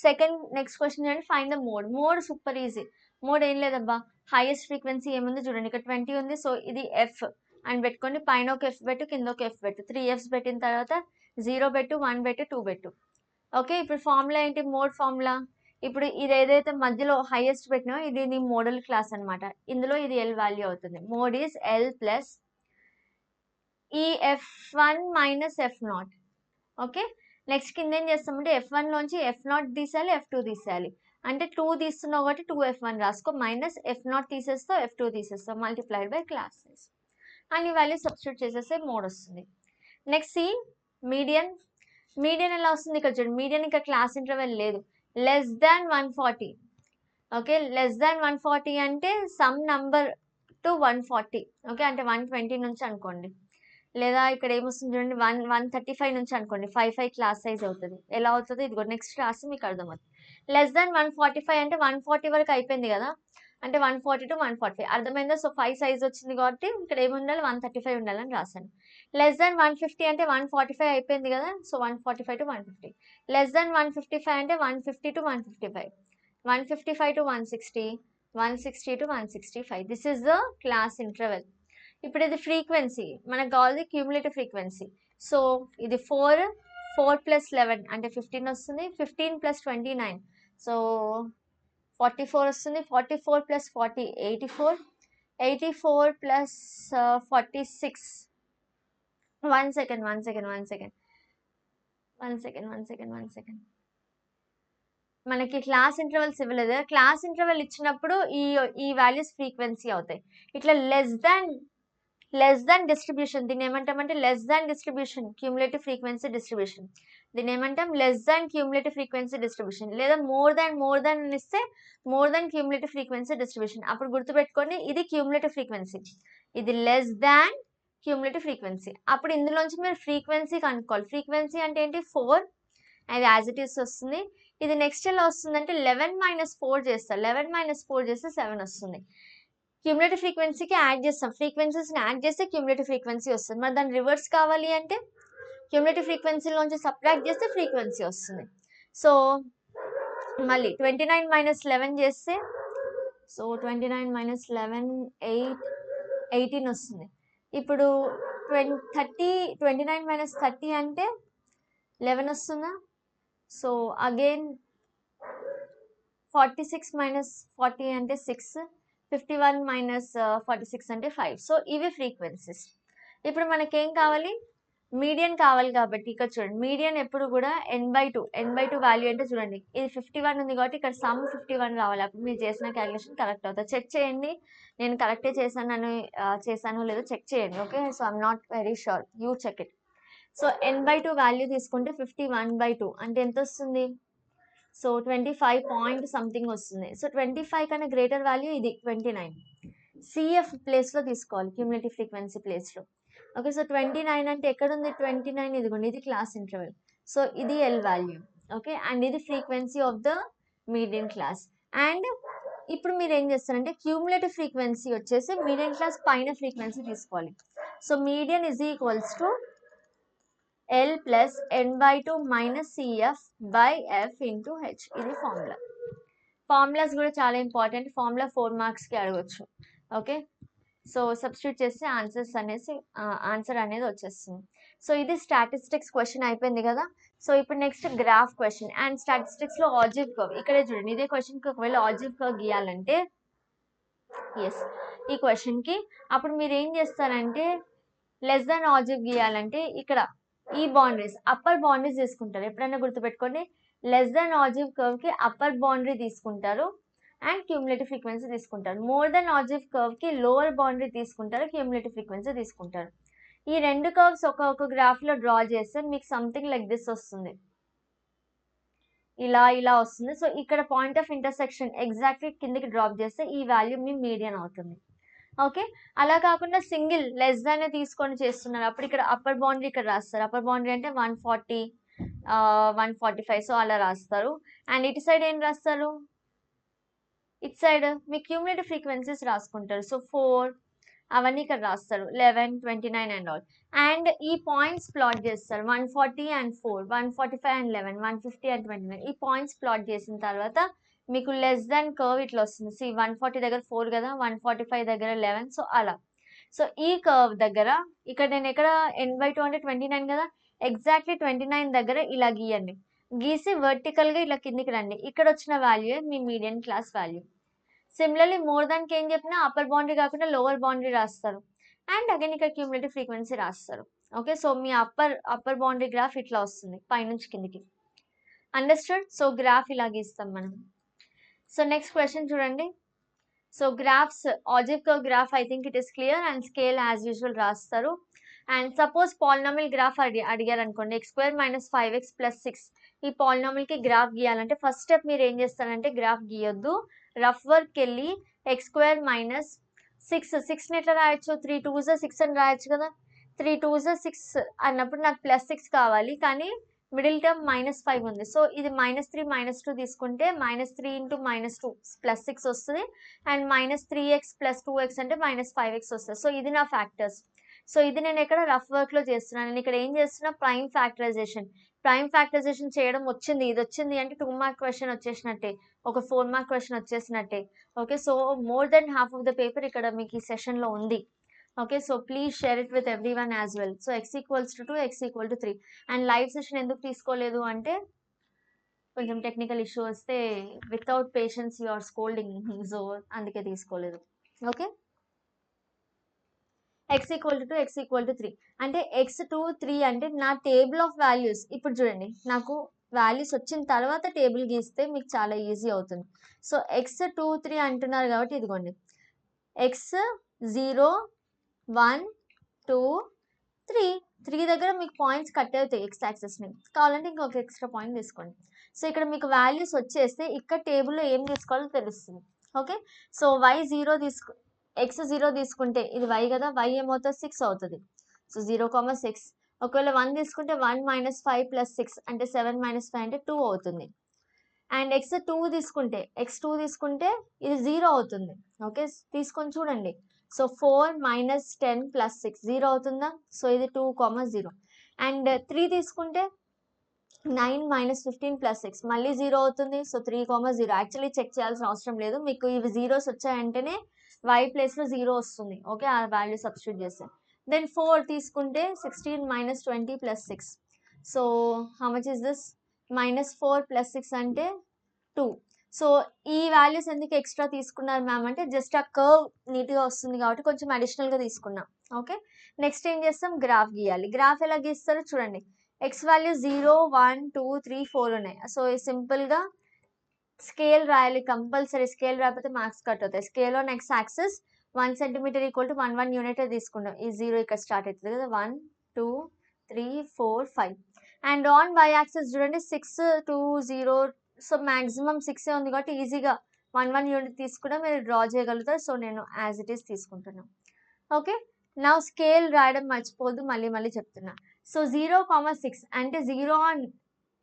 second next question చూడండి, find the mode. Mode super easy. Mode ఏం లేదబ్బా, హైయెస్ట్ ఫ్రీక్వెన్సీ ఏముంది చూడండి, ఇక్కడ 20 ఉంది. సో ఇది ఎఫ్ అని పెట్టుకోండి, పైన ఒక ఎఫ్ పెట్టు, కింద ఒక ఎఫ్ పెట్టు. 3 ఎఫ్స్ పెట్టిన తర్వాత 0 పెట్టు, 1 పెట్టు, 2 పెట్టు. ఓకే, ఇప్పుడు ఫార్ములా ఏంటి? Mode formula. ఇప్పుడు ఇది ఏదైతే మధ్యలో హైయెస్ట్ పెట్టినావో ఇది నీ మోడల్ క్లాస్ అనమాట. ఇందులో ఇది ఎల్ వాల్యూ అవుతుంది. మోడ్ ఈస్ ఎల్ ప్లస్ ఈ F1 minus F0. Okay, next కింద ఏం చేస్తామంటే F1 లోంచి F0 తీసేయాలి, F2 తీసేయాలి. అంటే 2 తీస్తున్నావు కాబట్టి 2F1 రాసుకో, మైనస్ F0 తీసేస్తావు, F2 తీసేస్తావు, multiplied by class size. And ఈ వాల్యూ సబ్స్టిట్యూట్ చేసేస్తే మోడ్ వస్తుంది. Next C median. మీడియన్ ఎలా వస్తుంది? ఇక్కడ చూడండి, మీడియన్ ఇక్కడ క్లాస్ ఇంటర్వెల్ లేదు. Less than 140. Okay, less than 140 అంటే సమ్ నంబర్ టు 140. ఓకే, అంటే 120 నుంచి అనుకోండి. లేదా ఇక్కడ ఏమొస్తుంది చూడండి, 135 నుంచి అనుకోండి. 5 క్లాస్ సైజ్ అవుతుంది. ఎలా అవుతుంది? ఇది కూడా నెక్స్ట్ క్లాస్ మీకు అర్థమవుతుంది. లెస్ దాన్ 145 అంటే 140 వరకు అయిపోయింది కదా, అంటే 140 to 145 అర్థమైందా? సో 5 సైజ్ వచ్చింది కాబట్టి ఇక్కడ ఏమి ఉండాలి, 135 ఉండాలని రాశాను. లెస్ దాన్ 150 అంటే 145 అయిపోయింది కదా, సో 145 to 150. లెస్ దాన్ 155 అంటే 150 to 155, 155 to 160, 160 to 165. This is the class interval. ఇప్పుడు ఇది ఫ్రీక్వెన్సీ, మనకు కావాలి క్యూములేటివ్ ఫ్రీక్వెన్సీ. సో ఇది 4 ప్లస్ 11 అంటే 15 వస్తుంది. 15 ప్లస్ 29 సో 44 వస్తుంది. 44 ప్లస్ 40 84. 84 ప్లస్ 46. One second. మనకి క్లాస్ ఇంటర్వెల్స్ ఇవ్వలేదు. క్లాస్ ఇంటర్వెల్ ఇచ్చినప్పుడు ఈ వాల్యూస్ ఫ్రీక్వెన్సీ అవుతాయి. ఇట్లా లెస్ దాన్ డిస్ట్రిబ్యూషన్, దీన్ని ఏమంటామంటే less than distribution, cumulative frequency distribution. దీన్ని ఏమంటాం? Less than cumulative frequency distribution. లేదా మోర్ దాన్ అని ఇస్తే more than cumulative frequency distribution. అప్పుడు గుర్తుపెట్టుకోండి, ఇది క్యూములేటివ్ ఫ్రీక్వెన్సీ, ఇది లెస్ దాన్ క్యూములేటివ్ ఫ్రీక్వెన్సీ. అప్పుడు ఇందులోంచి మీరు ఫ్రీక్వెన్సీ కనుక్కోవాలి. ఫ్రీక్వెన్సీ అంటే ఏంటి? 4, అది యాజ్ ఇట్ ఈస్ వస్తుంది. ఇది నెక్స్ట్ ఎలా వస్తుందంటే 11 - 4 చేస్తారు. 11 - 4 చేస్తే 7 వస్తుంది. క్యూములేటివ్ ఫ్రీక్వెన్సీకి యాడ్ చేస్తాం, ఫ్రీక్వెన్సీస్ని యాడ్ చేస్తే క్యూములేటివ్ ఫ్రీక్వెన్సీ వస్తుంది. మరి దాని రివర్స్ కావాలి అంటే క్యూములేటివ్ ఫ్రీక్వెన్సీలోంచి సబ్ట్రాక్ట్ చేస్తే ఫ్రీక్వెన్సీ వస్తుంది. సో మళ్ళీ 29 - 11 చేస్తే, సో 29 - 11 18 వస్తుంది. ఇప్పుడు 29 - 30 అంటే 11 వస్తుందా? సో అగైన్ 46 - 40 అంటే 6, 51 - 46 అంటే 5. సో ఇవి ఫ్రీక్వెన్సీస్. ఇప్పుడు మనకేం కావాలి? మీడియన్ కావాలి కాబట్టి ఇక్కడ చూడండి, మీడియన్ ఎప్పుడు కూడా n/2 వాల్యూ అంటే చూడండి, ఇది 51 ఉంది కాబట్టి ఇక్కడ సమ్ 51 రావాలి. అప్పుడు మీరు చేసిన క్యాలిక్యులేషన్ కరెక్ట్ అవుతుంది. చెక్ చేయండి, నేను కరెక్టే చేశానో లేదో చెక్ చేయండి. Okay, so I'm not very sure, you check it. So n/2 value తీసుకుంటే 51/2 అంటే ఎంత వస్తుంది? సో 25 పాయింట్ సంథింగ్ వస్తుంది. సో 25 కన్నా గ్రేటర్ వాల్యూ ఇది 29. సిఎఫ్ ప్లేస్లో తీసుకోవాలి, క్యూములేటివ్ ఫ్రీక్వెన్సీ ప్లేస్లో. ఓకే, సో 29 అంటే ఎక్కడ ఉంది? 29 ఇదిగోండి, ఇది క్లాస్ ఇంటర్వెల్. సో ఇది ఎల్ వాల్యూ. ఓకే, అండ్ ఇది frequency of the median class. And ఇప్పుడు మీరు ఏం చేస్తారంటే క్యూములేటివ్ ఫ్రీక్వెన్సీ వచ్చేసి మీడియన్ క్లాస్ పైన ఫ్రీక్వెన్సీ తీసుకోవాలి. So median is equals to L plus n/2 minus CF by F into H. ఇది ఫార్ములా. ఫార్ములాస్ కూడా చాలా ఇంపార్టెంట్. ఫార్ములా 4 మార్క్స్కి అడగచ్చు. ఓకే, సో సబ్స్టిట్యూట్ చేస్తే ఆన్సర్ అనేది వచ్చేస్తుంది. సో ఇది స్టాటిస్టిక్స్ క్వశ్చన్ అయిపోయింది కదా. సో ఇప్పుడు నెక్స్ట్ గ్రాఫ్ క్వశ్చన్. అండ్ స్టాటిస్టిక్స్లో ఆబ్జెక్టివ్ కర్వ్. ఇక్కడే చూడండి, ఇదే క్వశ్చన్కి ఒకవేళ ఆబ్జెక్టివ్ కర్వ్ గీయాలంటే ఎస్, ఈ క్వశ్చన్కి అప్పుడు మీరు ఏం చేస్తారంటే లెస్ దాన్ ఆబ్జెక్ట్ గీయాలంటే ఇక్కడ ఈ బౌండరీస్ అప్పర్ బౌండరీస్ తీసుకుంటారు. ఎప్పుడైనా గుర్తుపెట్టుకోండి, లెస్ దాన్ ఆబ్జెక్ట్ కర్వ్కి అప్పర్ బౌండరీ తీసుకుంటారు అండ్ క్యూములేటివ్ ఫ్రీక్వెన్సీ తీసుకుంటారు. మోర్ దెన్ ఆబ్జెక్ట్ కర్వ్కి లోవర్ బౌండరీ తీసుకుంటారు, క్యూములేటివ్ ఫ్రీక్వెన్సీ తీసుకుంటారు. ఈ రెండు కర్వ్స్ ఒక గ్రాఫ్లో డ్రా చేస్తే మీకు సంథింగ్ లైక్ దిస్ వస్తుంది, ఇలా వస్తుంది. సో ఇక్కడ పాయింట్ ఆఫ్ ఇంటర్సెక్షన్ ఎగ్జాక్ట్లీ కిందికి డ్రాప్ చేస్తే ఈ వాల్యూ మీ మీడియన్ అవుతుంది. ఓకే, అలా కాకుండా సింగిల్ లెస్ దాన్ తీసుకొని చేస్తున్నారు, అప్పుడు ఇక్కడ అప్పర్ బౌండరీ ఇక్కడ రాస్తారు. అప్పర్ బౌండరీ అంటే 140 145, సో అలా రాస్తారు. అండ్ ఇటు సైడ్ ఏం రాస్తారు, ఇటు సైడ్ మీ క్యూములేటివ్ ఫ్రీక్వెన్సీస్ రాసుకుంటారు. సో 4 అవన్నీ ఇక్కడ రాస్తారు, 11 29 అండ్ ఆల్. అండ్ ఈ పాయింట్స్ ప్లాట్ చేస్తారు, 140 అండ్ 4, 145 అండ్ 11, 150 అండ్ 29. ఈ పాయింట్స్ ప్లాట్ చేసిన తర్వాత మీకు లెస్ దాన్ కర్వ్ ఇట్లా వస్తుంది. సి 140 దగ్గర 4 కదా, 145 దగ్గర 11, సో అలా. సో ఈ కర్వ్ దగ్గర ఇక్కడ నేను ఎక్కడ n/2 అంటే 29 కదా, ఎగ్జాక్ట్లీ 29 దగ్గర ఇలా గీయండి. గీసి వర్టికల్గా ఇలా కిందికి రండి. ఇక్కడ వచ్చిన వాల్యూ మీ median class value. Similarly more దాన్కి ఏం చెప్పినా అప్పర్ బౌండరీ కాకుండా లోవర్ బౌండరీ రాస్తారు. అండ్ అగైన్ ఇక్కడ క్యూములేటివ్ ఫ్రీక్వెన్సీ రాస్తారు. ఓకే, సో మీ అప్పర్ బౌండరీ గ్రాఫ్ ఇట్లా వస్తుంది పైనుంచి కిందికి. అండర్స్టూడ్? సో గ్రాఫ్ ఇలా గీస్తాం మనం. సో నెక్స్ట్ క్వశ్చన్ చూడండి. So graphs object curve graph I think it is clear and scale as usual రాస్తారు. అండ్ సపోజ్ పాలినామియల్ గ్రాఫ్ అడిగారు అనుకోండి, x² - 5x + 6. ఈ పాలినామియల్కి గ్రాఫ్ గీయాలంటే ఫస్ట్ స్టెప్ మీరు ఏం చేస్తారంటే గ్రాఫ్ గీయొద్దు, రఫ్ వర్క్ వెళ్ళి x² - 6 ఎట్లా రాయొచ్చు, 3 2s 6 అని రాయొచ్చు కదా. 3 2s 6 అన్నప్పుడు నాకు +6 కావాలి, కానీ మిడిల్ టర్మ్ -5 ఉంది. సో ఇది -3 -2 తీసుకుంటే -3 × -2 +6 వస్తుంది. అండ్ -3x + 2x అంటే -5x వస్తుంది. సో ఇది నా ఫ్యాక్టర్స్. సో ఇది నేను ఇక్కడ రఫ్ వర్క్లో చేస్తున్నాను. నేను ఇక్కడ ఏం చేస్తున్నా, ప్రైమ్ ఫ్యాక్టరైజేషన్ చేయడం వచ్చింది. ఇది వచ్చింది అంటే 2 మార్క్ క్వశ్చన్ వచ్చేసినట్టే, ఒక 4 మార్క్ క్వశ్చన్ వచ్చేసినట్టే. Okay, so more then half of the paper ఇక్కడ మీకు ఈ సెషన్లో ఉంది. Okay, so please share it with everyone as well. So x = 2, x = 3. And live session ఎందుకు తీసుకోలేదు అంటే కొంచెం టెక్నికల్ ఇష్యూ వస్తే without patience you are scolding, so అందుకే తీసుకోలేదు. ఓకే, x = 2, x = 3 అంటే x 2 3 అంటే నా టేబుల్ ఆఫ్ వాల్యూస్. ఇప్పుడు చూడండి, నాకు వాల్యూస్ వచ్చిన తర్వాత టేబుల్ గీస్తే మీకు చాలా ఈజీ అవుతుంది. సో x 2 3 అంటున్నారు కాబట్టి ఇదిగోండి, x 0 1 2 3 దగ్గర మీకు పాయింట్స్ కట్ అవుతాయి x యాక్సెస్ని. కావాలంటే ఇంకొక ఎక్స్ట్రా పాయింట్ తీసుకోండి. సో ఇక్కడ మీకు వాల్యూస్ వచ్చేస్తే ఇక్కడ టేబుల్లో ఏం తీసుకోవాలో తెలుస్తుంది. ఓకే, సో x 0 తీసుకుంటే ఇది y కదా, y ఏమవుతుంది 6 అవుతుంది. సో 0, 6. ఒకవేళ 1 తీసుకుంటే 1 - 5 + 6 అంటే 7 - 5 అంటే 2 అవుతుంది. అండ్ x 2 తీసుకుంటే ఇది 0 అవుతుంది. ఓకే, తీసుకొని చూడండి. సో 4 - 10 + 6 0 అవుతుందా, సో ఇది 2, 0. అండ్ 3 తీసుకుంటే 9 - 15 + 6 మళ్ళీ 0 అవుతుంది. సో 3, 0. యాక్చువల్లీ చెక్ చేయాల్సిన అవసరం లేదు, మీకు ఇవి జీరోస్ వచ్చాయంటేనే y ప్లేస్లో 0 వస్తుంది. ఓకే, ఆ వాల్యూ సబ్స్టిట్యూట్ చేస్తే. దెన్ 4 తీసుకుంటే 16 - 20 + 6. So how much is this, -4 + 6 అంటే 2. సో ఈ వాల్యూస్ ఎందుకు ఎక్స్ట్రా తీసుకున్నారు మ్యామ్ అంటే జస్ట్ ఆ కర్వ్ నీట్గా వస్తుంది కాబట్టి కొంచెం అడిషనల్గా తీసుకున్నాం. ఓకే, నెక్స్ట్ ఏం చేస్తాం, గ్రాఫ్ గీయాలి. గ్రాఫ్ ఎలా గీస్తారో చూడండి. ఎక్స్ వాల్యూ 0 1 2 3 4 ఉన్నాయి. సో సింపుల్గా స్కేల్ రాయాలి కంపల్సరీ. స్కేల్ రాకపోతే మార్క్స్ కట్ అవుతాయి. Scale on x axis 1 cm = 1 unit తీసుకుంటాం. ఈ 0 ఇక్కడ స్టార్ట్ అవుతుంది కదా, 1 2 3 4 5. అండ్ ఆన్ y యాక్సిస్ చూడండి 6 2 0. సో మ్యాక్సిమం 6 ఉంది కాబట్టి ఈజీగా 1 యూనిట్ తీసుకున్నా మీరు డ్రా చేయగలుగుతారు. సో నేను యాజ్ ఇట్ ఈస్ తీసుకుంటున్నాను. ఓకే, నా స్కేల్ రాయడం మర్చిపోద్దు, మళ్ళీ చెప్తున్నా. సో 0, 6 అంటే 0 on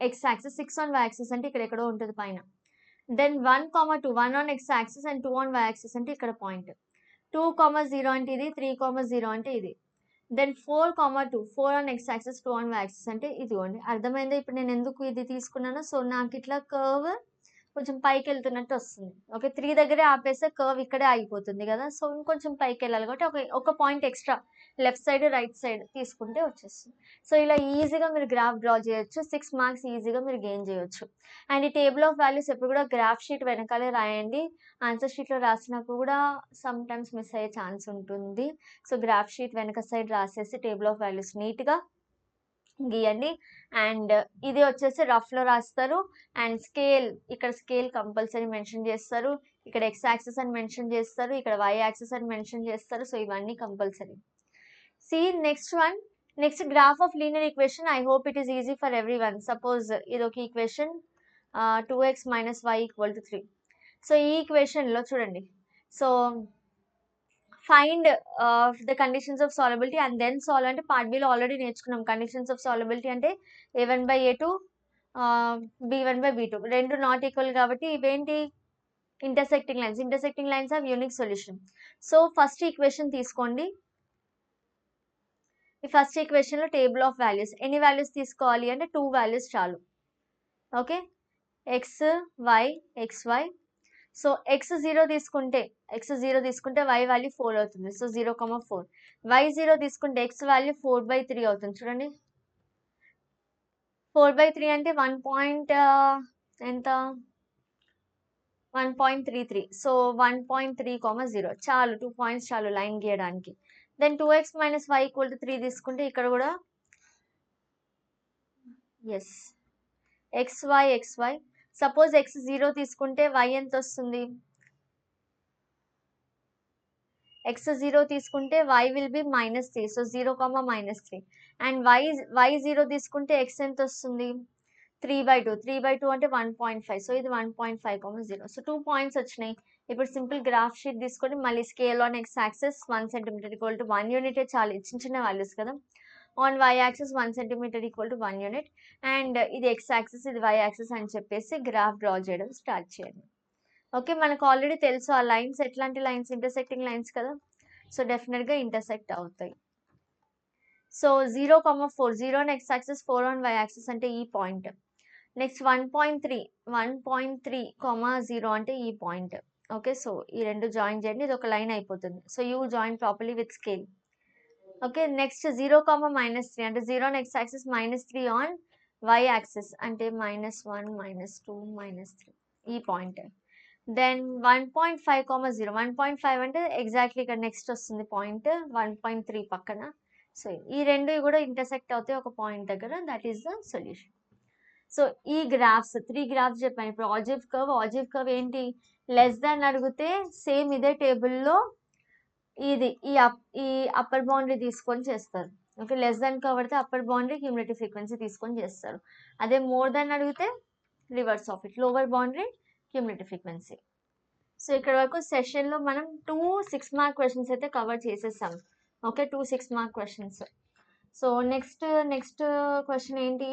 x axis, 6 on y axis అంటే ఇక్కడ ఎక్కడో ఉంటుంది పైన. Then 1, 2 1 on x axis and 2 on y axis అంటే ఇక్కడ పాయింట్. 2, 0 అంటే ఇది, 3, 0 అంటే ఇది. Then 4, 2 4 on x axis 2 on y axis అంటే ఇదిగోండి. అర్థమైందా ఇప్పుడు నేను ఎందుకు ఇది తీసుకున్నానో? సో నాకు ఇట్లా కర్వ్ కొంచెం పైకి వెళ్తున్నట్టు వస్తుంది. ఓకే. 3 దగ్గరే ఆపేస్తే కర్వ్ ఇక్కడే ఆగిపోతుంది కదా! సో, ఇంకొంచెం పైకెళ్ళాలి కాబట్టి ఒక point extra left side, right side తీసుకుంటే వచ్చేస్తుంది. సో, ఇలా ఈజీగా మీరు గ్రాఫ్ డ్రా చేయొచ్చు. 6 మార్క్స్ ఈజీగా మీరు గెయిన్ చేయొచ్చు. అండ్ ఈ టేబుల్ ఆఫ్ వాల్యూస్ ఎప్పుడు కూడా గ్రాఫ్ షీట్ వెనకాలే రాయండి. ఆన్సర్ షీట్‌లో రాసినా కూడా సమ్ టైమ్స్ మిస్ అయ్యే ఛాన్స్ ఉంటుంది. సో, గ్రాఫ్ షీట్ వెనక సైడ్ రాసేసి టేబుల్ ఆఫ్ వాల్యూస్ నీట్‌గా గీయండి. అండ్ ఇది వచ్చేసి రఫ్‌లో రాస్తారు. అండ్ ఇక్కడ స్కేల్ కంపల్సరీ మెన్షన్ చేస్తారు. ఇక్కడ ఎక్స్ యాక్సిస్ అని మెన్షన్ చేస్తారు. ఇక్కడ వై యాక్సిస్ అని మెన్షన్ చేస్తారు. సో, ఇవన్నీ compulsory. Next one. Next graph of linear equation. I hope it is easy for everyone. Suppose ఇదొక ఈక్వేషన్ 2x - y = 3. సో, ఈ ఈక్వేషన్‌లో చూడండి. So, find the conditions of solvability and then solve అంటే part below already నేర్చుకున్నాం. Conditions of solvability అంటే a1/a2 b1/b2 రెండు not equal కాబట్టి ఇవేంటి intersecting lines. Intersecting lines of unique solution. So, first equation తీసుకోండి. ఈ ఫస్ట్ ఈక్వేషన్‌లో టేబుల్ ఆఫ్ వాల్యూస్ ఎన్ని values తీసుకోవాలి అంటే 2 వాల్యూస్ చాలు. Okay. x, y, xy. So, x 0 తీసుకుంటే y వాల్యూ 4 అవుతుంది. సో, 0,4. y 0 తీసుకుంటే x వాల్యూ 4/3 అవుతుంది. చూడండి. 4/3 అంటే 1.33. సో, 1.3, 0 చాలు. 2 పాయింట్స్ చాలు లైన్ గీయడానికి. దెన్ 2x - y = 3 తీసుకుంటే ఇక్కడ కూడా xy. సపోజ్ x 0 తీసుకుంటే y ఎంత వస్తుంది? x 0 తీసుకుంటే y will be -3. So, 0, -3. And y 0 తీసుకుంటే x ఎంత వస్తుంది? 3/2. 3/2 అంటే 1.5. సో, ఇది 1.5, 0. సో, 2 పాయింట్స్ వచ్చినాయి. ఇప్పుడు సింపుల్ గ్రాఫ్ షీట్ తీసుకొని మళ్ళీ scale on x axis 1 centimetre = 1 యూనిటే చాలు. చిన్న వాల్యూస్ కదా! On y axis 1 centimetre = 1 unit. And ఇది x యాక్సిస్, ఇది y యాక్సిస్ అని చెప్పేసి గ్రాఫ్ డ్రా చేయడం స్టార్ట్ చేయండి. ఓకే. మనకు ఆల్రెడీ తెలుసు ఆ లైన్స్ ఎట్లాంటి లైన్స్, ఇంటర్సెక్టింగ్ లైన్స్ కదా! సో, డెఫినెట్‌గా ఇంటర్సెక్ట్ అవుతాయి. So, 0,4 0 on x axis, 4 on y axis అంటే ఈ పాయింట్. నెక్స్ట్ 1.3 0 అంటే ఈ పాయింట్. ఓకే. సో, ఈ రెండు జాయిన్ చేయండి. ఇది ఒక లైన్ అయిపోతుంది. So, you join properly with scale. Okay. Next 0, -3 అంటే 0 on x axis, -3 on y axis అంటే -1, -2, -3 ఈ పాయింట్. దెన్ 1.5, 0 1.5 అంటే ఎగ్జాక్ట్లీ ఇక్కడ నెక్స్ట్ వస్తుంది పాయింట్ 1.3 పక్కన. సో, ఈ రెండు కూడా ఇంటర్సెక్ట్ అవుతాయి ఒక పాయింట్ దగ్గర. That is the solution. So, ఈ గ్రాఫ్స్ 3 గ్రాఫ్స్ చెప్పాను. ఇప్పుడు ఆజివ్ కర్వ్ ఏంటి? లెస్ దాన్ అడిగితే సేమ్ ఇదే టేబుల్‌లో ఈ అప్పర్ బౌండరీ తీసుకొని చేస్తారు. ఓకే. లెస్ దాన్ కర్వ్ అడిగితే అప్పర్ బౌండరీ, క్యూములేటివ్ ఫ్రీక్వెన్సీ తీసుకొని చేస్తారు. అదే మోర్ దాన్ అడిగితే reverse of it. Lower boundary, cumulative frequency. So, ఇక్కడ వరకు సెషన్‌లో మనం 2 6 మార్క్ క్వెషన్స్ అయితే కవర్ చేసేసాం. Okay. 2 6 mark questions. So, next question ఏంటి?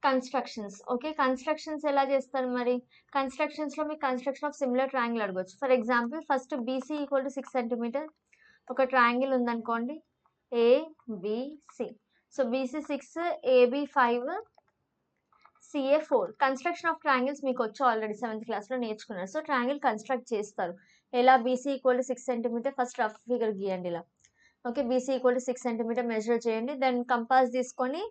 కన్స్ట్రక్షన్స్. ఓకే. కన్స్ట్రక్షన్స్ ఎలా చేస్తారు మరి? కన్స్ట్రక్షన్స్‌లో మీకు కన్స్ట్రక్షన్ ఆఫ్ సిమిలర్ ట్రయాంగిల్ అడగొచ్చు. For example first BC = 6 centimetre ఒక ట్రయాంగిల్ ఉందనుకోండి. ABC. So, BC 6, AB 5, CA 4. Construction of triangles మీకు వచ్చు ఆల్రెడీ 7th క్లాస్‌లో నేర్చుకున్నారు. సో, ట్రయాంగిల్ కన్స్ట్రక్ట్ చేస్తారు. ఎలా? BC = 6 centimetre first rough figure గీయండి ఇలా. ఓకే. BC = 6 సెంటీమీటర్ మెజర్ చేయండి. దెన్ కంపాస్ తీసుకొని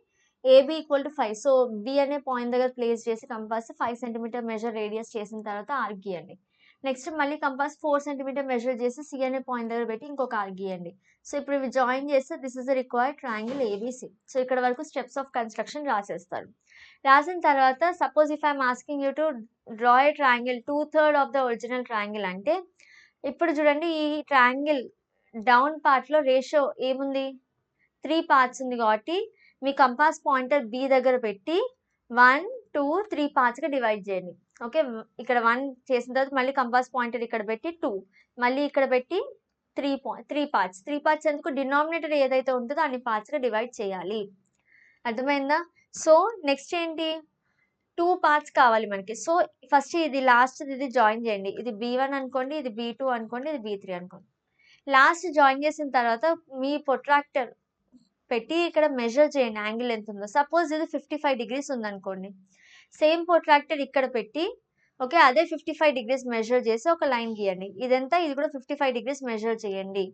AB = 5. సో, B అనే పాయింట్ దగ్గర ప్లేస్ చేసి కంపాస్ 5 సెంటీమీటర్ మెజర్ రేడియస్ చేసిన తర్వాత ఆర్క్ గీయండి. నెక్స్ట్ మళ్ళీ కంపాస్ 4 సెంటీమీటర్ మెజర్ చేసి C అనే పాయింట్ దగ్గర పెట్టి ఇంకొక ఆర్క్ గీయండి. సో, ఇప్పుడు ఇవి జాయిన్ చేస్తే this is the required triangle ABC. So, ఇక్కడ వరకు స్టెప్స్ ఆఫ్ కన్స్ట్రక్షన్ రాసేస్తారు. రాసిన తర్వాత suppose if I'm asking you to draw a triangle 2/3 of the original triangle అంటే ఇప్పుడు చూడండి ఈ ట్రయాంగిల్ డౌన్ పార్ట్‌లో రేషియో ఏముంది? 3 పార్ట్స్ ఉంది కాబట్టి మీ కంపాస్ పాయింటర్ B దగ్గర పెట్టి 1, 2, 3 పార్ట్స్‌గా డివైడ్ చేయండి. ఓకే. ఇక్కడ 1 చేసిన తర్వాత మళ్ళీ కంపాస్ పాయింటర్ ఇక్కడ పెట్టి 2 మళ్ళీ ఇక్కడ పెట్టి 3 పార్ట్స్. 3 పార్ట్స్ ఎందుకు? డినామినేటర్ ఏదైతే ఉంటుందో అన్ని పార్ట్స్‌గా డివైడ్ చేయాలి. అర్థమైందా? సో, నెక్స్ట్ ఏంటి? 2 పార్ట్స్ కావాలి మనకి. సో, ఫస్ట్ ఇది లాస్ట్‌ది ఇది జాయిన్ చేయండి. ఇది B1 అనుకోండి, ఇది B2 అనుకోండి, ఇది B3 అనుకోండి. లాస్ట్ జాయిన్ చేసిన తర్వాత మీ ప్రొట్రాక్టర్ పెట్టి ఇక్కడ మెజర్ చేయండి యాంగిల్ ఎంత ఉందో. సపోజ్ ఇది 55 డిగ్రీస్ ఉందనుకోండి. సేమ్ ప్రొట్రాక్టర్ ఇక్కడ పెట్టి ఓకే. అదే 55 డిగ్రీస్ మెజర్ చేసి ఒక లైన్ గీయండి. ఇదంతా ఇది కూడా 55 డిగ్రీస్ మెజర్ చేయండి.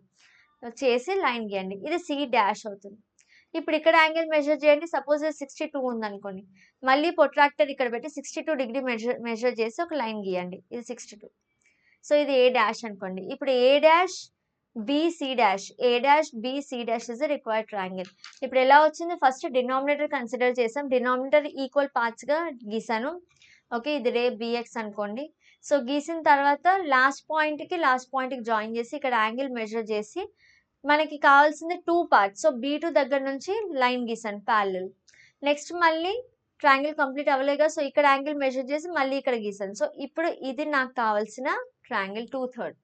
చేసి లైన్ గీయండి. ఇది సి డాష్ అవుతుంది. ఇప్పుడు ఇక్కడ యాంగిల్ మెజర్ చేయండి. సపోజ్ 62 ఉందనుకోండి. మళ్ళీ ప్రొట్రాక్టర్ ఇక్కడ పెట్టి 62 డిగ్రీ మెజర్ చేసి ఒక లైన్ గీయండి. ఇది 62. సో ఇది ఏ డాష్ అనుకోండి. ఇప్పుడు A dash B C dash, A dash B C dash is the required triangle. ఇప్పుడు ఎలా వచ్చింది? ఫస్ట్ డినామినేటర్ కన్సిడర్ చేసాం. డినామినేటర్ ఈక్వల్ పార్ట్స్ గా గీసాను. ఓకే. ఇది రే బిఎక్స్ అనుకోండి. సో గీసిన తర్వాత లాస్ట్ పాయింట్ కి జాయిన్ చేసి ఇక్కడ యాంగిల్ మెజర్ చేసి మనకి కావాల్సింది 2 పార్ట్స్. సో B2 దగ్గర నుంచి లైన్ గీసాను ప్యారలల్. నెక్స్ట్ మళ్ళీ ట్రయాంగిల్ కంప్లీట్ అవ్వలేగా, సో ఇక్కడ యాంగిల్ మెజర్ చేసి మళ్ళీ ఇక్కడ గీసాను. సో ఇప్పుడు ఇది నాకు కావాల్సిన ట్రయాంగిల్ 2/3.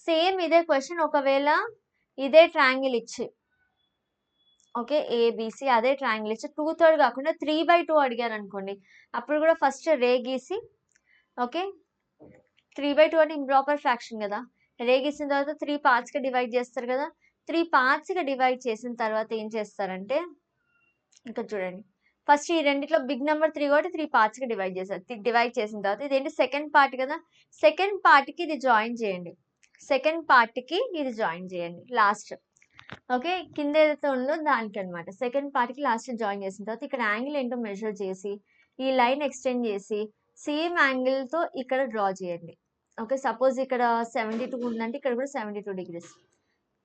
సేమ్ ఇదే క్వశ్చన్ ఒకవేళ ఇదే ట్రయాంగిల్ ఇచ్చి, ఓకే, ఏబిసి అదే ట్రయాంగిల్ ఇచ్చి 2/3 కాకుండా 3/2 అడిగారు అనుకోండి, అప్పుడు కూడా ఫస్ట్ రే గీసి, ఓకే, 3/2 అంటే ఇంప్రాపర్ ఫ్రాక్షన్ కదా, రే గీసిన తర్వాత 3 పార్ట్స్గా డివైడ్ చేస్తారు కదా, 3 పార్ట్స్గా డివైడ్ చేసిన తర్వాత ఏం చేస్తారంటే ఇక్కడ చూడండి, ఫస్ట్ ఈ రెండిట్లో బిగ్ నెంబర్ 3 కాబట్టి 3 పార్ట్స్గా డివైడ్ చేస్తారు. డివైడ్ చేసిన తర్వాత ఇదేంటి సెకండ్ పార్ట్ కదా, సెకండ్ పార్ట్కి ఇది జాయిన్ చేయండి. సెకండ్ పార్ట్కి ఇది జాయిన్ చేయండి లాస్ట్. ఓకే, కింద ఏదైతే ఉందో దానికి అనమాట. సెకండ్ పార్ట్కి లాస్ట్ జాయిన్ చేసిన తర్వాత ఇక్కడ యాంగిల్ ఏంటో మెజర్ చేసి ఈ లైన్ ఎక్స్టెండ్ చేసి సేమ్ యాంగిల్తో ఇక్కడ డ్రా చేయండి. ఓకే, సపోజ్ ఇక్కడ 72 ఉందంటే ఇక్కడ కూడా 72 డిగ్రీస్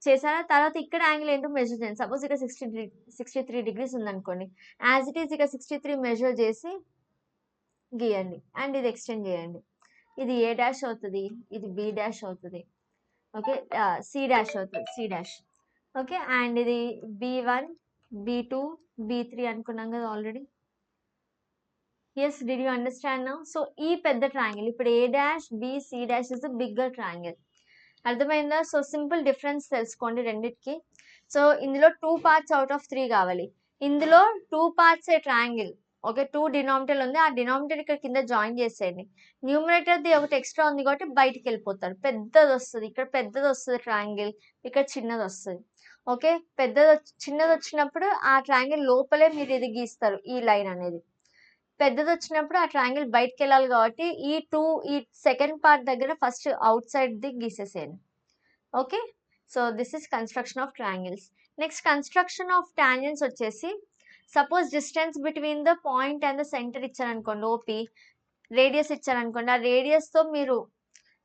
చేశారా. తర్వాత ఇక్కడ యాంగిల్ ఏంటో మెజర్ చేయండి. సపోజ్ ఇక్కడ 63 డిగ్రీస్ ఉందనుకోండి, యాజ్ ఇట్ ఈస్ ఇక్కడ 63 మెజర్ చేసి గీయండి అండ్ ఇది ఎక్స్టెండ్ చేయండి. ఇది ఏ డాష్ అవుతుంది, ఇది బి డాష్ అవుతుంది, ఓకే, సి డాష్ అవుతుంది, సి డాష్, ఓకే, అండ్ ఇది B1 B2 B3 అనుకున్నాం కదా already. Yes, did you understand now? So ఈ పెద్ద ట్రయాంగిల్ ఇప్పుడు A dash B C dash is the bigger triangle. అర్థమైందా? సో సింపుల్ డిఫరెన్స్ తెలుసుకోండి రెండింటికి. సో ఇందులో 2 పార్ట్స్ అవుట్ ఆఫ్ 3 కావాలి. ఇందులో 2 పార్ట్స్ ట్రయాంగిల్, ఓకే, 2 డినామినేటర్ ఉంది, ఆ డినామినేటర్ ఇక్కడ కింద జాయిన్ చేసేయండి. న్యూమరేటర్ది ఒకటి ఎక్స్ట్రా ఉంది కాబట్టి బయటికి వెళ్ళిపోతారు. పెద్దది వస్తుంది, ఇక్కడ పెద్దది వస్తుంది ట్రయాంగిల్, ఇక్కడ చిన్నది వస్తుంది. ఓకే, చిన్నది వచ్చినప్పుడు ఆ ట్రయాంగిల్ లోపలే మీరు ఇది గీస్తారు, ఈ లైన్ అనేది. పెద్దది వచ్చినప్పుడు ఆ ట్రయాంగిల్ బయటకు వెళ్ళాలి కాబట్టి ఈ సెకండ్ పార్ట్ దగ్గర ఫస్ట్ అవుట్ సైడ్ ది గీసేసేయండి. Okay, so this is construction of triangles. Next construction of tangents వచ్చేసి, suppose distance between the point and the centre ఇచ్చారనుకోండి, ఓపీ రేడియస్ ఇచ్చారనుకోండి, ఆ రేడియస్తో మీరు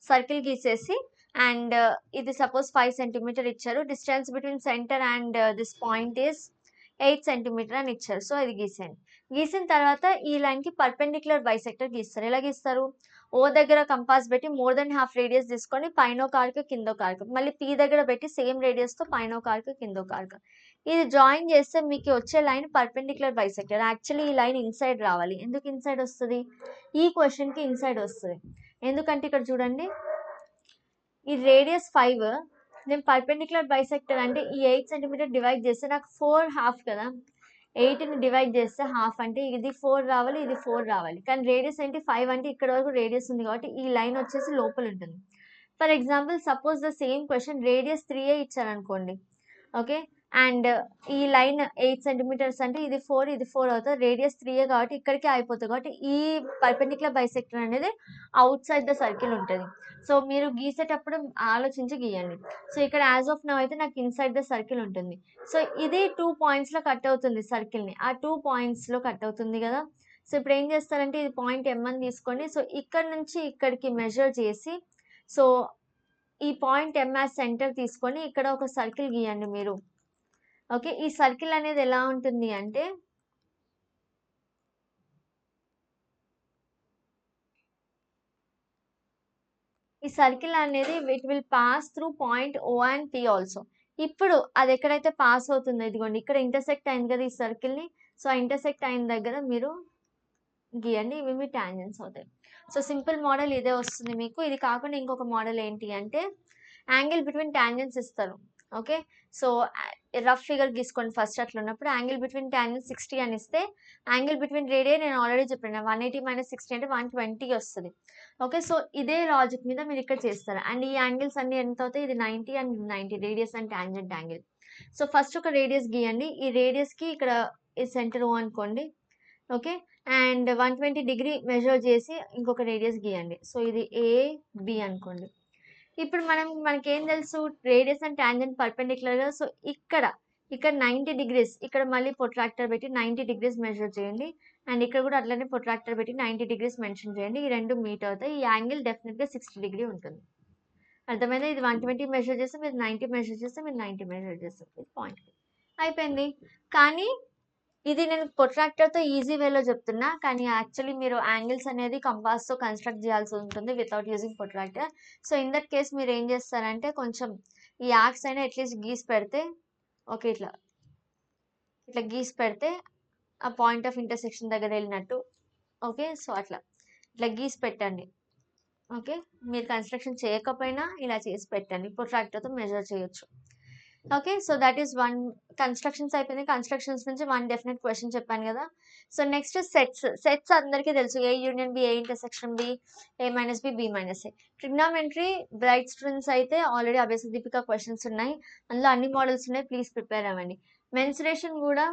సర్కిల్ గీసేసి అండ్ ఇది సపోజ్ 5 సెంటీమీటర్ ఇచ్చారు, distance between centre and this point is 8 centimetre అని ఇచ్చారు. సో ఇది గీసేయండి. గీసిన తర్వాత ఈ లైన్కి పర్పెండిక్యులర్ బైసెక్టర్ గీస్తారు. ఎలా గీస్తారు? ఓ దగ్గర కంపాస్ పెట్టి మోర్ దెన్ హాఫ్ రేడియస్ తీసుకొని పైన ఒక ఆర్క్ కింద ఒక ఆర్క్, మళ్ళీ పీ దగ్గర పెట్టి సేమ్ రేడియస్తో పైన ఒక ఆర్క్ కింద ఒక ఆర్క్, ఇది జాయిన్ చేస్తే మీకు వచ్చే లైన్ పర్పెండిక్యులర్ బైసెక్టర్. యాక్చువల్లీ ఈ లైన్ ఇన్సైడ్ రావాలి. ఎందుకు ఇన్సైడ్ వస్తుంది? ఈ క్వశ్చన్కి ఇన్సైడ్ వస్తుంది. ఎందుకంటే ఇక్కడ చూడండి, ఈ రేడియస్ 5, నేను పర్పెండిక్యులర్ బైసెక్టర్ అంటే ఈ 8 సెంటీమీటర్ డివైడ్ చేస్తే నాకు 4 హాఫ్ కదా, 8ని డివైడ్ చేస్తే హాఫ్ అంటే ఇది 4 రావాలి, ఇది 4 రావాలి. కానీ రేడియస్ ఏంటి 5 అంటే ఇక్కడ వరకు రేడియస్ ఉంది కాబట్టి ఈ లైన్ వచ్చేసి లోపల ఉంటుంది. For example suppose the same question radius 3 ఇచ్చారనుకోండి, ఓకే, అండ్ ఈ లైన్ 8 సెంటీమీటర్స్ అంటే ఇది 4 అవుతుంది, రేడియస్ 3 కాబట్టి ఇక్కడికి అయిపోతుంది. కాబట్టి ఈ పర్పెండిక్యులర్ బైసెక్టర్ అనేది అవుట్ సైడ్ ద సర్కిల్ ఉంటుంది. సో మీరు గీసేటప్పుడు ఆలోచించి గీయండి. సో ఇక్కడ యాజ్ ఆఫ్ నౌ అయితే నాకు ఇన్సైడ్ ద సర్కిల్ ఉంటుంది. సో ఇది 2 పాయింట్స్లో కట్ అవుతుంది సర్కిల్ని, ఆ 2 పాయింట్స్లో కట్ అవుతుంది కదా. సో ఇప్పుడు ఏం చేస్తారంటే ఇది పాయింట్ M అని తీసుకోండి. సో ఇక్కడ నుంచి ఇక్కడికి మెజర్ చేసి, సో ఈ పాయింట్ M యాజ్ సెంటర్ తీసుకొని ఇక్కడ ఒక సర్కిల్ గీయండి మీరు. ఓకే, ఈ సర్కిల్ అనేది ఎలా ఉంటుంది అంటే ఈ సర్కిల్ అనేది it will pass through point O and P also. ఇప్పుడు అది ఎక్కడైతే పాస్ అవుతుందో, ఇదిగోండి ఇక్కడ ఇంటర్సెక్ట్ అయింది కదా ఈ సర్కిల్ని. సో ఆ ఇంటర్సెక్ట్ అయిన దగ్గర మీరు గీయండి, ఇవి మీ టాంజెంట్స్ అవుతాయి. సో సింపుల్ మోడల్ ఇదే వస్తుంది మీకు. ఇది కాకుండా ఇంకొక మోడల్ ఏంటి అంటే యాంగిల్ బిట్వీన్ టాంజెంట్స్ ఇస్తారు. ఓకే, సో రఫ్ ఫిగర్ గీసుకోండి ఫస్ట్. అట్లా ఉన్నప్పుడు యాంగిల్ బిట్వీన్ టాంజెంట్స్ 60 అని ఇస్తే యాంగిల్ బిట్వీన్ రేడియస్ నేను ఆల్రెడీ చెప్పాను 180 - 60 అంటే 120 వస్తుంది. ఓకే, సో ఇదే లాజిక్ మీద మీరు ఇక్కడ చేస్తారు. అండ్ ఈ యాంగిల్స్ అన్ని ఎంత అవుతాయి? ఇది 90 and 90 radius and tangent angle. So first ఒక రేడియస్ గీయండి. ఈ రేడియస్కి ఇక్కడ ఈ సెంటర్ O అనుకోండి. ఓకే, అండ్ 120 డిగ్రీ మెజర్ చేసి ఇంకొక రేడియస్ గీయండి. సో ఇది AB అనుకోండి. ఇప్పుడు మనకేం తెలుసు రేడియస్ అండ్ టాంజెంట్ పర్పెండిక్యులర్ కదా. సో ఇక్కడ 90 డిగ్రీస్ ఇక్కడ మళ్ళీ ప్రొట్రాక్టర్ పెట్టి 90 డిగ్రీస్ మెజర్ చేయండి. అండ్ ఇక్కడ కూడా అట్లనే ప్రొట్రాక్టర్ పెట్టి 90 డిగ్రీస్ మెన్షన్ చేయండి. ఈ రెండు మీట్ అవుతాయి. ఈ యాంగిల్ డెఫినెట్గా 60 డిగ్రీ ఉంటుంది. అర్థమైందా? ఇది 120 మెజర్ చేస్తే మీరు 90 మెజర్ చేస్తే మీరు 90 మెజర్ చేస్తారు. ఇది పాయింట్ అయిపోయింది. కానీ ఇది నేను ప్రొట్రాక్టర్తో ఈజీ వేలో చెప్తున్నా, కానీ యాక్చువల్లీ మీరు యాంగిల్స్ అనేది కంపాస్తో కన్స్ట్రక్ట్ చేయాల్సి ఉంటుంది without using protractor. So in that case మీరు ఏం చేస్తారంటే కొంచెం ఈ యాక్స్ అయినా అట్లీస్ట్ గీసి పెడితే, ఓకే ఇట్లా గీసి పెడితే ఆ పాయింట్ ఆఫ్ ఇంటర్సెక్షన్ దగ్గర వెళ్ళినట్టు. ఓకే, సో ఇట్లా గీసి పెట్టండి. ఓకే, మీరు కన్స్ట్రక్షన్ చేయకపోయినా ఇలా చేసి పెట్టండి. ప్రొట్రాక్టర్తో మెజర్ చేయొచ్చు. Okay, so that is one. Constructions అయిపోయింది. కన్స్ట్రక్షన్స్ నుంచి వన్ డెఫినెట్ క్వశ్చన్ చెప్పాను కదా. సో నెక్స్ట్ సెట్స్ అందరికీ తెలుసు. A union B, A intersection B, A - B, B - A. Trigonometry bright students అయితే ఆల్రెడీ అభ్యాస దీపిక క్వశ్చన్స్ ఉన్నాయి, అందులో అన్ని మోడల్స్ ఉన్నాయి. ప్లీజ్ ప్రిపేర్ అవ్వండి. మెన్సురేషన్ కూడా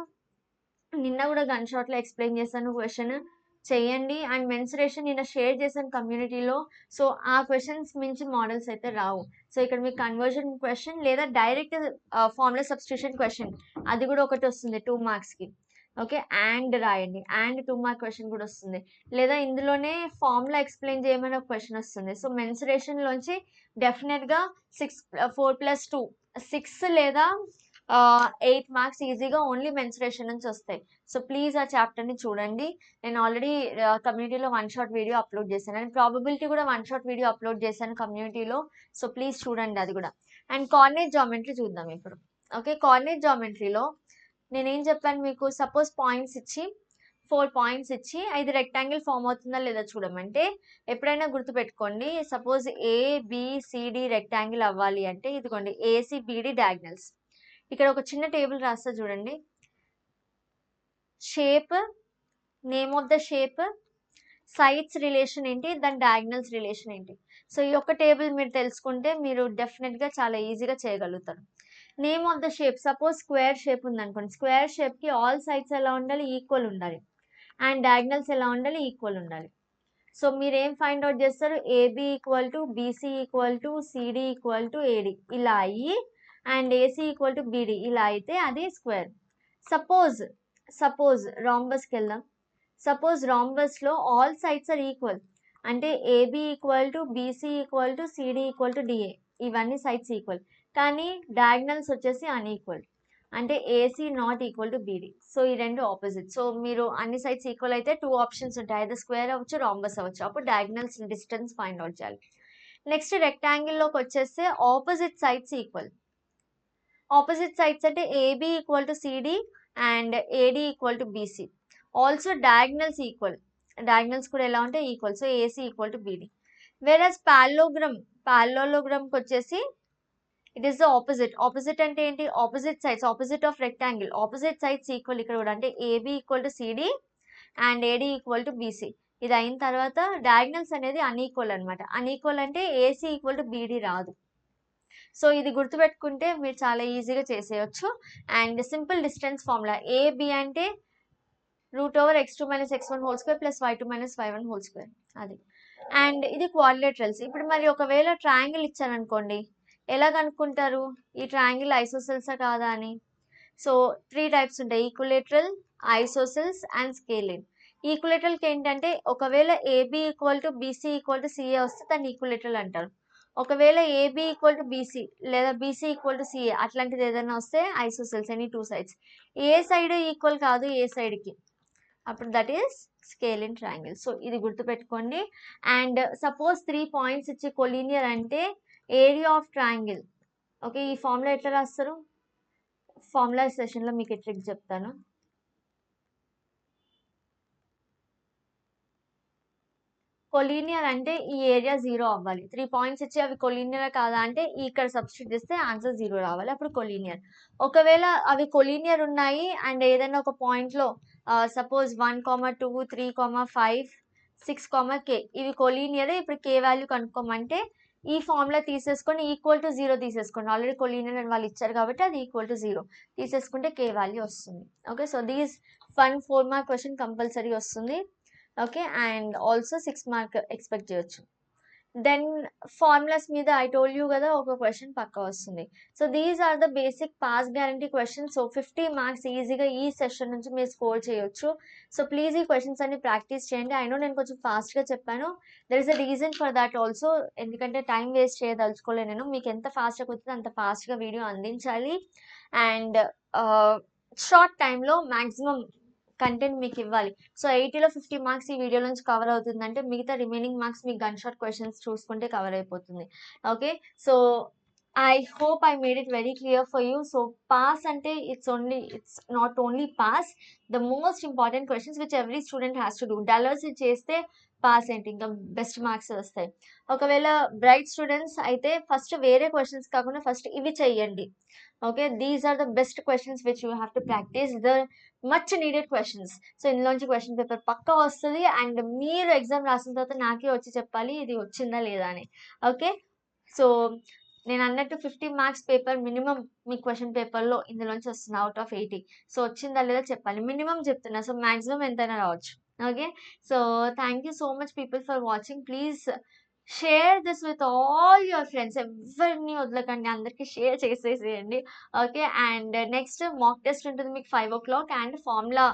నిన్న కూడా గన్ షాట్లో ఎక్స్ప్లెయిన్ చేశాను, క్వశ్చన్ చేయండి. అండ్ మెన్సురేషన్ నిన్న షేర్ చేశాను కమ్యూనిటీలో. సో ఆ క్వశ్చన్స్ మించి మోడల్స్ అయితే రావు. సో ఇక్కడ మీకు కన్వర్జన్ క్వశ్చన్ లేదా డైరెక్ట్ ఫార్ములా సబ్స్టిట్యూషన్ క్వశ్చన్ అది కూడా ఒకటి వస్తుంది 2 మార్క్స్కి. ఓకే, అండ్ రాయండి. అండ్ 2 మార్క్ క్వశ్చన్ కూడా వస్తుంది. లేదా ఇందులోనే ఫార్ములా ఎక్స్ప్లెయిన్ చేయమని ఒక క్వశ్చన్ వస్తుంది. సో మెన్సురేషన్లోంచి డెఫినెట్గా 4+2 6 లేదా 8 మార్క్స్ ఈజీగా ఓన్లీ మెన్సురేషన్ నుంచి వస్తాయి. సో ప్లీజ్ ఆ చాప్టర్ని చూడండి. నేను ఆల్రెడీ కమ్యూనిటీలో 1 షాట్ వీడియో అప్లోడ్ చేశాను. అండ్ ప్రాబబిలిటీ కూడా 1 షాట్ వీడియో అప్లోడ్ చేశాను కమ్యూనిటీలో. సో ప్లీజ్ చూడండి అది కూడా. అండ్ కోఆర్డినేట్ జామెట్రీ చూద్దాం ఇప్పుడు. ఓకే, కోఆర్డినేట్ జామెట్రీలో నేనేం చెప్పాను మీకు, సపోజ్ పాయింట్స్ ఇచ్చి 4 పాయింట్స్ ఇచ్చి ఇది రెక్టాంగిల్ ఫామ్ అవుతుందా లేదా చూడమంటే ఎప్పుడైనా గుర్తుపెట్టుకోండి. సపోజ్ ABCD రెక్టాంగిల్ అవ్వాలి అంటే ఇదిగోండి ACBD డయాగ్నల్స్. ఇక్కడ ఒక చిన్న టేబుల్ రాస్తా చూడండి. Shape, name of the shape, sides relation ఏంటి, దాని డయాగ్నల్స్ రిలేషన్ ఏంటి. సో ఈ ఒక్క టేబుల్ మీరు తెలుసుకుంటే మీరు డెఫినెట్గా చాలా ఈజీగా చేయగలుగుతారు. Name of the shape, suppose square shape ఉందనుకోండి. స్క్వేర్ షేప్కి ఆల్ సైడ్స్ ఎలా ఉండాలి, ఈక్వల్ ఉండాలి. అండ్ డయాగ్నల్స్ ఎలా ఉండాలి, ఈక్వల్ ఉండాలి. సో మీరు ఏం ఫైండ్ అవుట్ చేస్తారు, AB = BC = CD = AD ఇలా అయ్యి అండ్ AC = BD ఇలా అయితే అది స్క్వేర్. సపోజ్ రాంబస్కి వెళ్దాం. సపోజ్ రాంబస్లో ఆల్ సైడ్స్ ఆర్ ఈక్వల్ అంటే AB = BC = CD = DA ఇవన్నీ సైడ్స్ ఈక్వల్, కానీ డయాగ్నల్స్ వచ్చేసి అన్ఈక్వల్ అంటే AC ≠ BD. సో ఈ రెండు ఆపోజిట్. సో మీరు అన్ని సైడ్స్ ఈక్వల్ అయితే 2 ఆప్షన్స్ ఉంటాయి, అయితే స్క్వేర్ అవ్వచ్చు, రాంబస్ అవ్వచ్చు. అప్పుడు డయాగ్నల్స్ డిస్టెన్స్ ఫైండ్ అవుట్ చేయాలి. నెక్స్ట్ రెక్టాంగిల్లోకి వచ్చేస్తే opposite sides equal. Opposite sides అంటే AB = CD and AD = BC. Also diagonals equal. Diagonals కూడా ఎలా ఉంటే ఈక్వల్. So AC = BD. వేరస్ పారలోగ్రామ్కి వచ్చేసి it is the opposite. Opposite అంటే ఏంటి, opposite sides, opposite of rectangle, opposite sides equal ఇక్కడ కూడా. అంటే AB = CD and AD = BC. ఇది అయిన తర్వాత డయాగ్నల్స్ అనేది అన్ఈక్వల్ అనమాట. అన్ఈక్వల్ అంటే AC = BD రాదు. సో ఇది గుర్తుపెట్టుకుంటే మీరు చాలా ఈజీగా చేసేయచ్చు. And simple distance formula AB అంటే √(x2 - x1) ² + y2 - y1 ² అది. అండ్ ఇది క్వాడ్రిలేటరల్స్. ఇప్పుడు మరి ఒకవేళ ట్రయాంగిల్ ఇచ్చారనుకోండి, ఎలా కనుక్కుంటారు ఈ ట్రయాంగిల్ ఐసోసెల్సా కాదా అని. సో 3 టైప్స్ ఉంటాయి, ఈక్విలేటరల్, ఐసోసెల్స్ అండ్ స్కేలిన్. ఈక్విలేటరల్కి ఏంటంటే ఒకవేళ AB = BC = CA వస్తే దాన్ని ఈక్విలేటరల్ అంటారు. ఒకవేళ AB = BC లేదా BC = CA అట్లాంటిది ఏదైనా వస్తే ఐసోసెల్స్, ఎనీ 2 సైడ్స్. ఏ సైడ్ ఈక్వల్ కాదు ఏ సైడ్కి, అప్పుడు దట్ ఈస్ స్కేలిన్ ట్రయాంగిల్. సో ఇది గుర్తుపెట్టుకోండి. అండ్ సపోజ్ 3 పాయింట్స్ ఇచ్చి కొలీనియర్ అంటే ఏరియా ఆఫ్ ట్రయాంగిల్. ఓకే, ఈ ఫార్ములా ఎట్లా రాస్తారు, ఫార్ములా సెషన్లో మీకు ట్రిక్ చెప్తాను. కొలీనియర్ అంటే ఈ ఏరియా 0 అవ్వాలి. 3 పాయింట్స్ ఇచ్చి అవి కొలీనియర్ కాదా అంటే ఇక్కడ సబ్స్టిట్యూట్ చేస్తే ఆన్సర్ 0 రావాలి, అప్పుడు కొలీనియర్. ఒకవేళ అవి కొలీనియర్ ఉన్నాయి అండ్ ఏదైనా ఒక పాయింట్లో సపోజ్ 1, 2, 3, 5, 6, K ఇవి కొలీనియర్. ఇప్పుడు K వాల్యూ కనుక్కోమంటే ఈ ఫార్ములా తీసేసుకొని ఈక్వల్ టు 0 తీసేసుకోండి. ఆల్రెడీ కొలీనియర్ అని వాళ్ళు ఇచ్చారు కాబట్టి అది ఈక్వల్ టు 0 తీసేసుకుంటే k వాల్యూ వస్తుంది. Okay, so these 4 mark question compulsory వస్తుంది. Okay, and also 6 mark expect చేయొచ్చు. దెన్ ఫార్ములాస్ మీద ఐ టోల్డ్ యూ కదా ఒక క్వశ్చన్ పక్కా వస్తుంది. So these are the basic pass guarantee questions. So 50 marks ఈజీగా ఈ సెషన్ నుంచి మీరు స్కోర్ చేయొచ్చు. సో ప్లీజ్ ఈ క్వశ్చన్స్ అన్ని ప్రాక్టీస్ చేయండి. ఐ నో నేను కొంచెం ఫాస్ట్గా చెప్పాను. There is a reason for that also. ఎందుకంటే టైం వేస్ట్ చేయదలుచుకోలేదు నేను. మీకు ఎంత ఫాస్ట్గా కుదిరితే అంత ఫాస్ట్గా వీడియో అందించాలి. అండ్ షార్ట్ టైంలో మ్యాక్సిమం కంటెంట్ మీకు ఇవ్వాలి. సో 80లో 50 మార్క్స్ ఈ వీడియో నుంచి కవర్ అవుతుందంటే మిగతా రిమైనింగ్ మార్క్స్ మీకు గన్ షాట్ క్వశ్చన్స్ చూసుకుంటే కవర్ అయిపోతుంది. Okay, so I hope I made it very clear for you. So pass అంటే it's not only pass, the most important questions which every student has to do. డల్లర్స్ చేస్తే pass ఏంటి, ఇంకా best marks వస్తాయి. ఒకవేళ bright students అయితే first వేరే questions కాకుండా ఫస్ట్ ఇవి చెయ్యండి. Okay, these are the best questions which you have to practise, the much needed questions. So ఇందులోంచి క్వశ్చన్ పేపర్ పక్కా వస్తుంది. అండ్ మీరు ఎగ్జామ్ రాసిన తర్వాత నాకే వచ్చి చెప్పాలి ఇది వచ్చిందా లేదా అని. ఓకే, సో నేను అన్నట్టు 50 మార్క్స్ పేపర్ మినిమం మీ క్వశ్చన్ పేపర్లో ఇందులోంచి వస్తుంది అవుట్ ఆఫ్ 80. సో వచ్చిందా లేదా చెప్పాలి, మినిమం చెప్తున్నా. సో మ్యాక్సిమం ఎంతైనా రావచ్చు. Okay, so thank you so much people for watching. Please share this with all your friends. ఎవరిని వదలకండి, అందరికీ షేర్ చేసేసేయండి. Okay, and next mock test ఉంటుంది మీకు 5 o'clock. And formula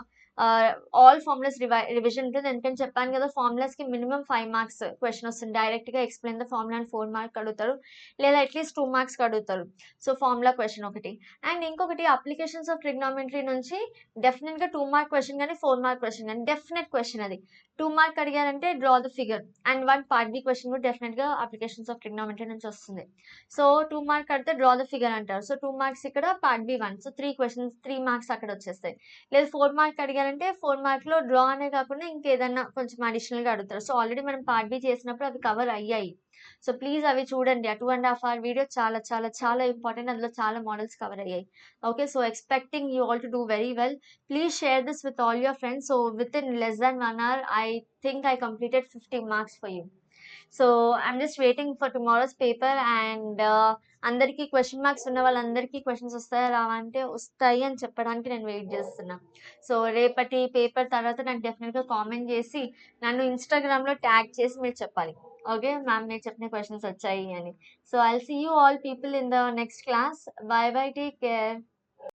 all formulas revision ఉంటుంది. ఎందుకంటే చెప్పాను కదా ఫార్ములాస్కి మినిమం 5 మార్క్స్ క్వశ్చన్ వస్తుంది. డైరెక్ట్గా ఎక్స్ప్లెయిన్ ద ఫార్ములా అని 4 మార్క్స్ అడుగుతారు, లేదా అట్లీస్ట్ 2 మార్క్స్ అడుగుతారు. సో ఫార్ములా క్వశ్చన్ ఒకటి. అండ్ ఇంకొకటి అప్లికేషన్స్ ఆఫ్ ట్రిగ్నామెట్రీ నుంచి డెఫినెట్గా 2 మార్క్ క్వశ్చన్ కానీ 4 మార్క్ క్వశ్చన్ కానీ డెఫినెట్ క్వశ్చన్ అది. 2 మార్క్ అడిగారంటే draw the figure. And 1 part B question కూడా డెఫినెట్గా అప్లికేషన్స్ ఆఫ్ ట్రిగ్నామెట్రీ నుంచి వస్తుంది. సో 2 మార్క్ అడితే డ్రా ద ఫిగర్ అంటారు. సో 2 మార్క్స్ ఇక్కడ, part B 1. So 3 questions 3 marks అక్కడ వచ్చేస్తాయి. లేదా 4 మార్క్ అడిగారంటే 4 మార్క్లో డ్రా అనే కాకుండా ఇంకేదన్నా కొంచెం అడిషనల్గా అడుగుతారు. సో ఆల్రెడీ మనం పార్ట్ బి చేసినప్పుడు అవి కవర్ అయ్యాయి. సో ప్లీజ్ అవి చూడండి. ఆ 2.5 hour వీడియో చాలా చాలా చాలా ఇంపార్టెంట్. అందులో చాలా మోడల్స్ కవర్ అయ్యాయి. Okay, so expecting you all to do very well. Please share this with all your friends. So within less than 1 hour, I think I completed 50 marks for you. So I'm just waiting for tomorrow's paper. And అందరికీ question marks ఉన్న వాళ్ళందరికీ questions వస్తాయా రావా అంటే వస్తాయి అని చెప్పడానికి నేను వెయిట్ చేస్తున్నా. సో రేపటి పేపర్ తర్వాత నాకు డెఫినెట్గా కామెంట్ చేసి నన్ను ఇన్స్టాగ్రామ్లో ట్యాగ్ చేసి మీరు చెప్పాలి. ఓకే మ్యామ్, మీరు చెప్పిన క్వశ్చన్స్ వచ్చాయి అని. So I'll see you all people in the next class. Bye bye, take care.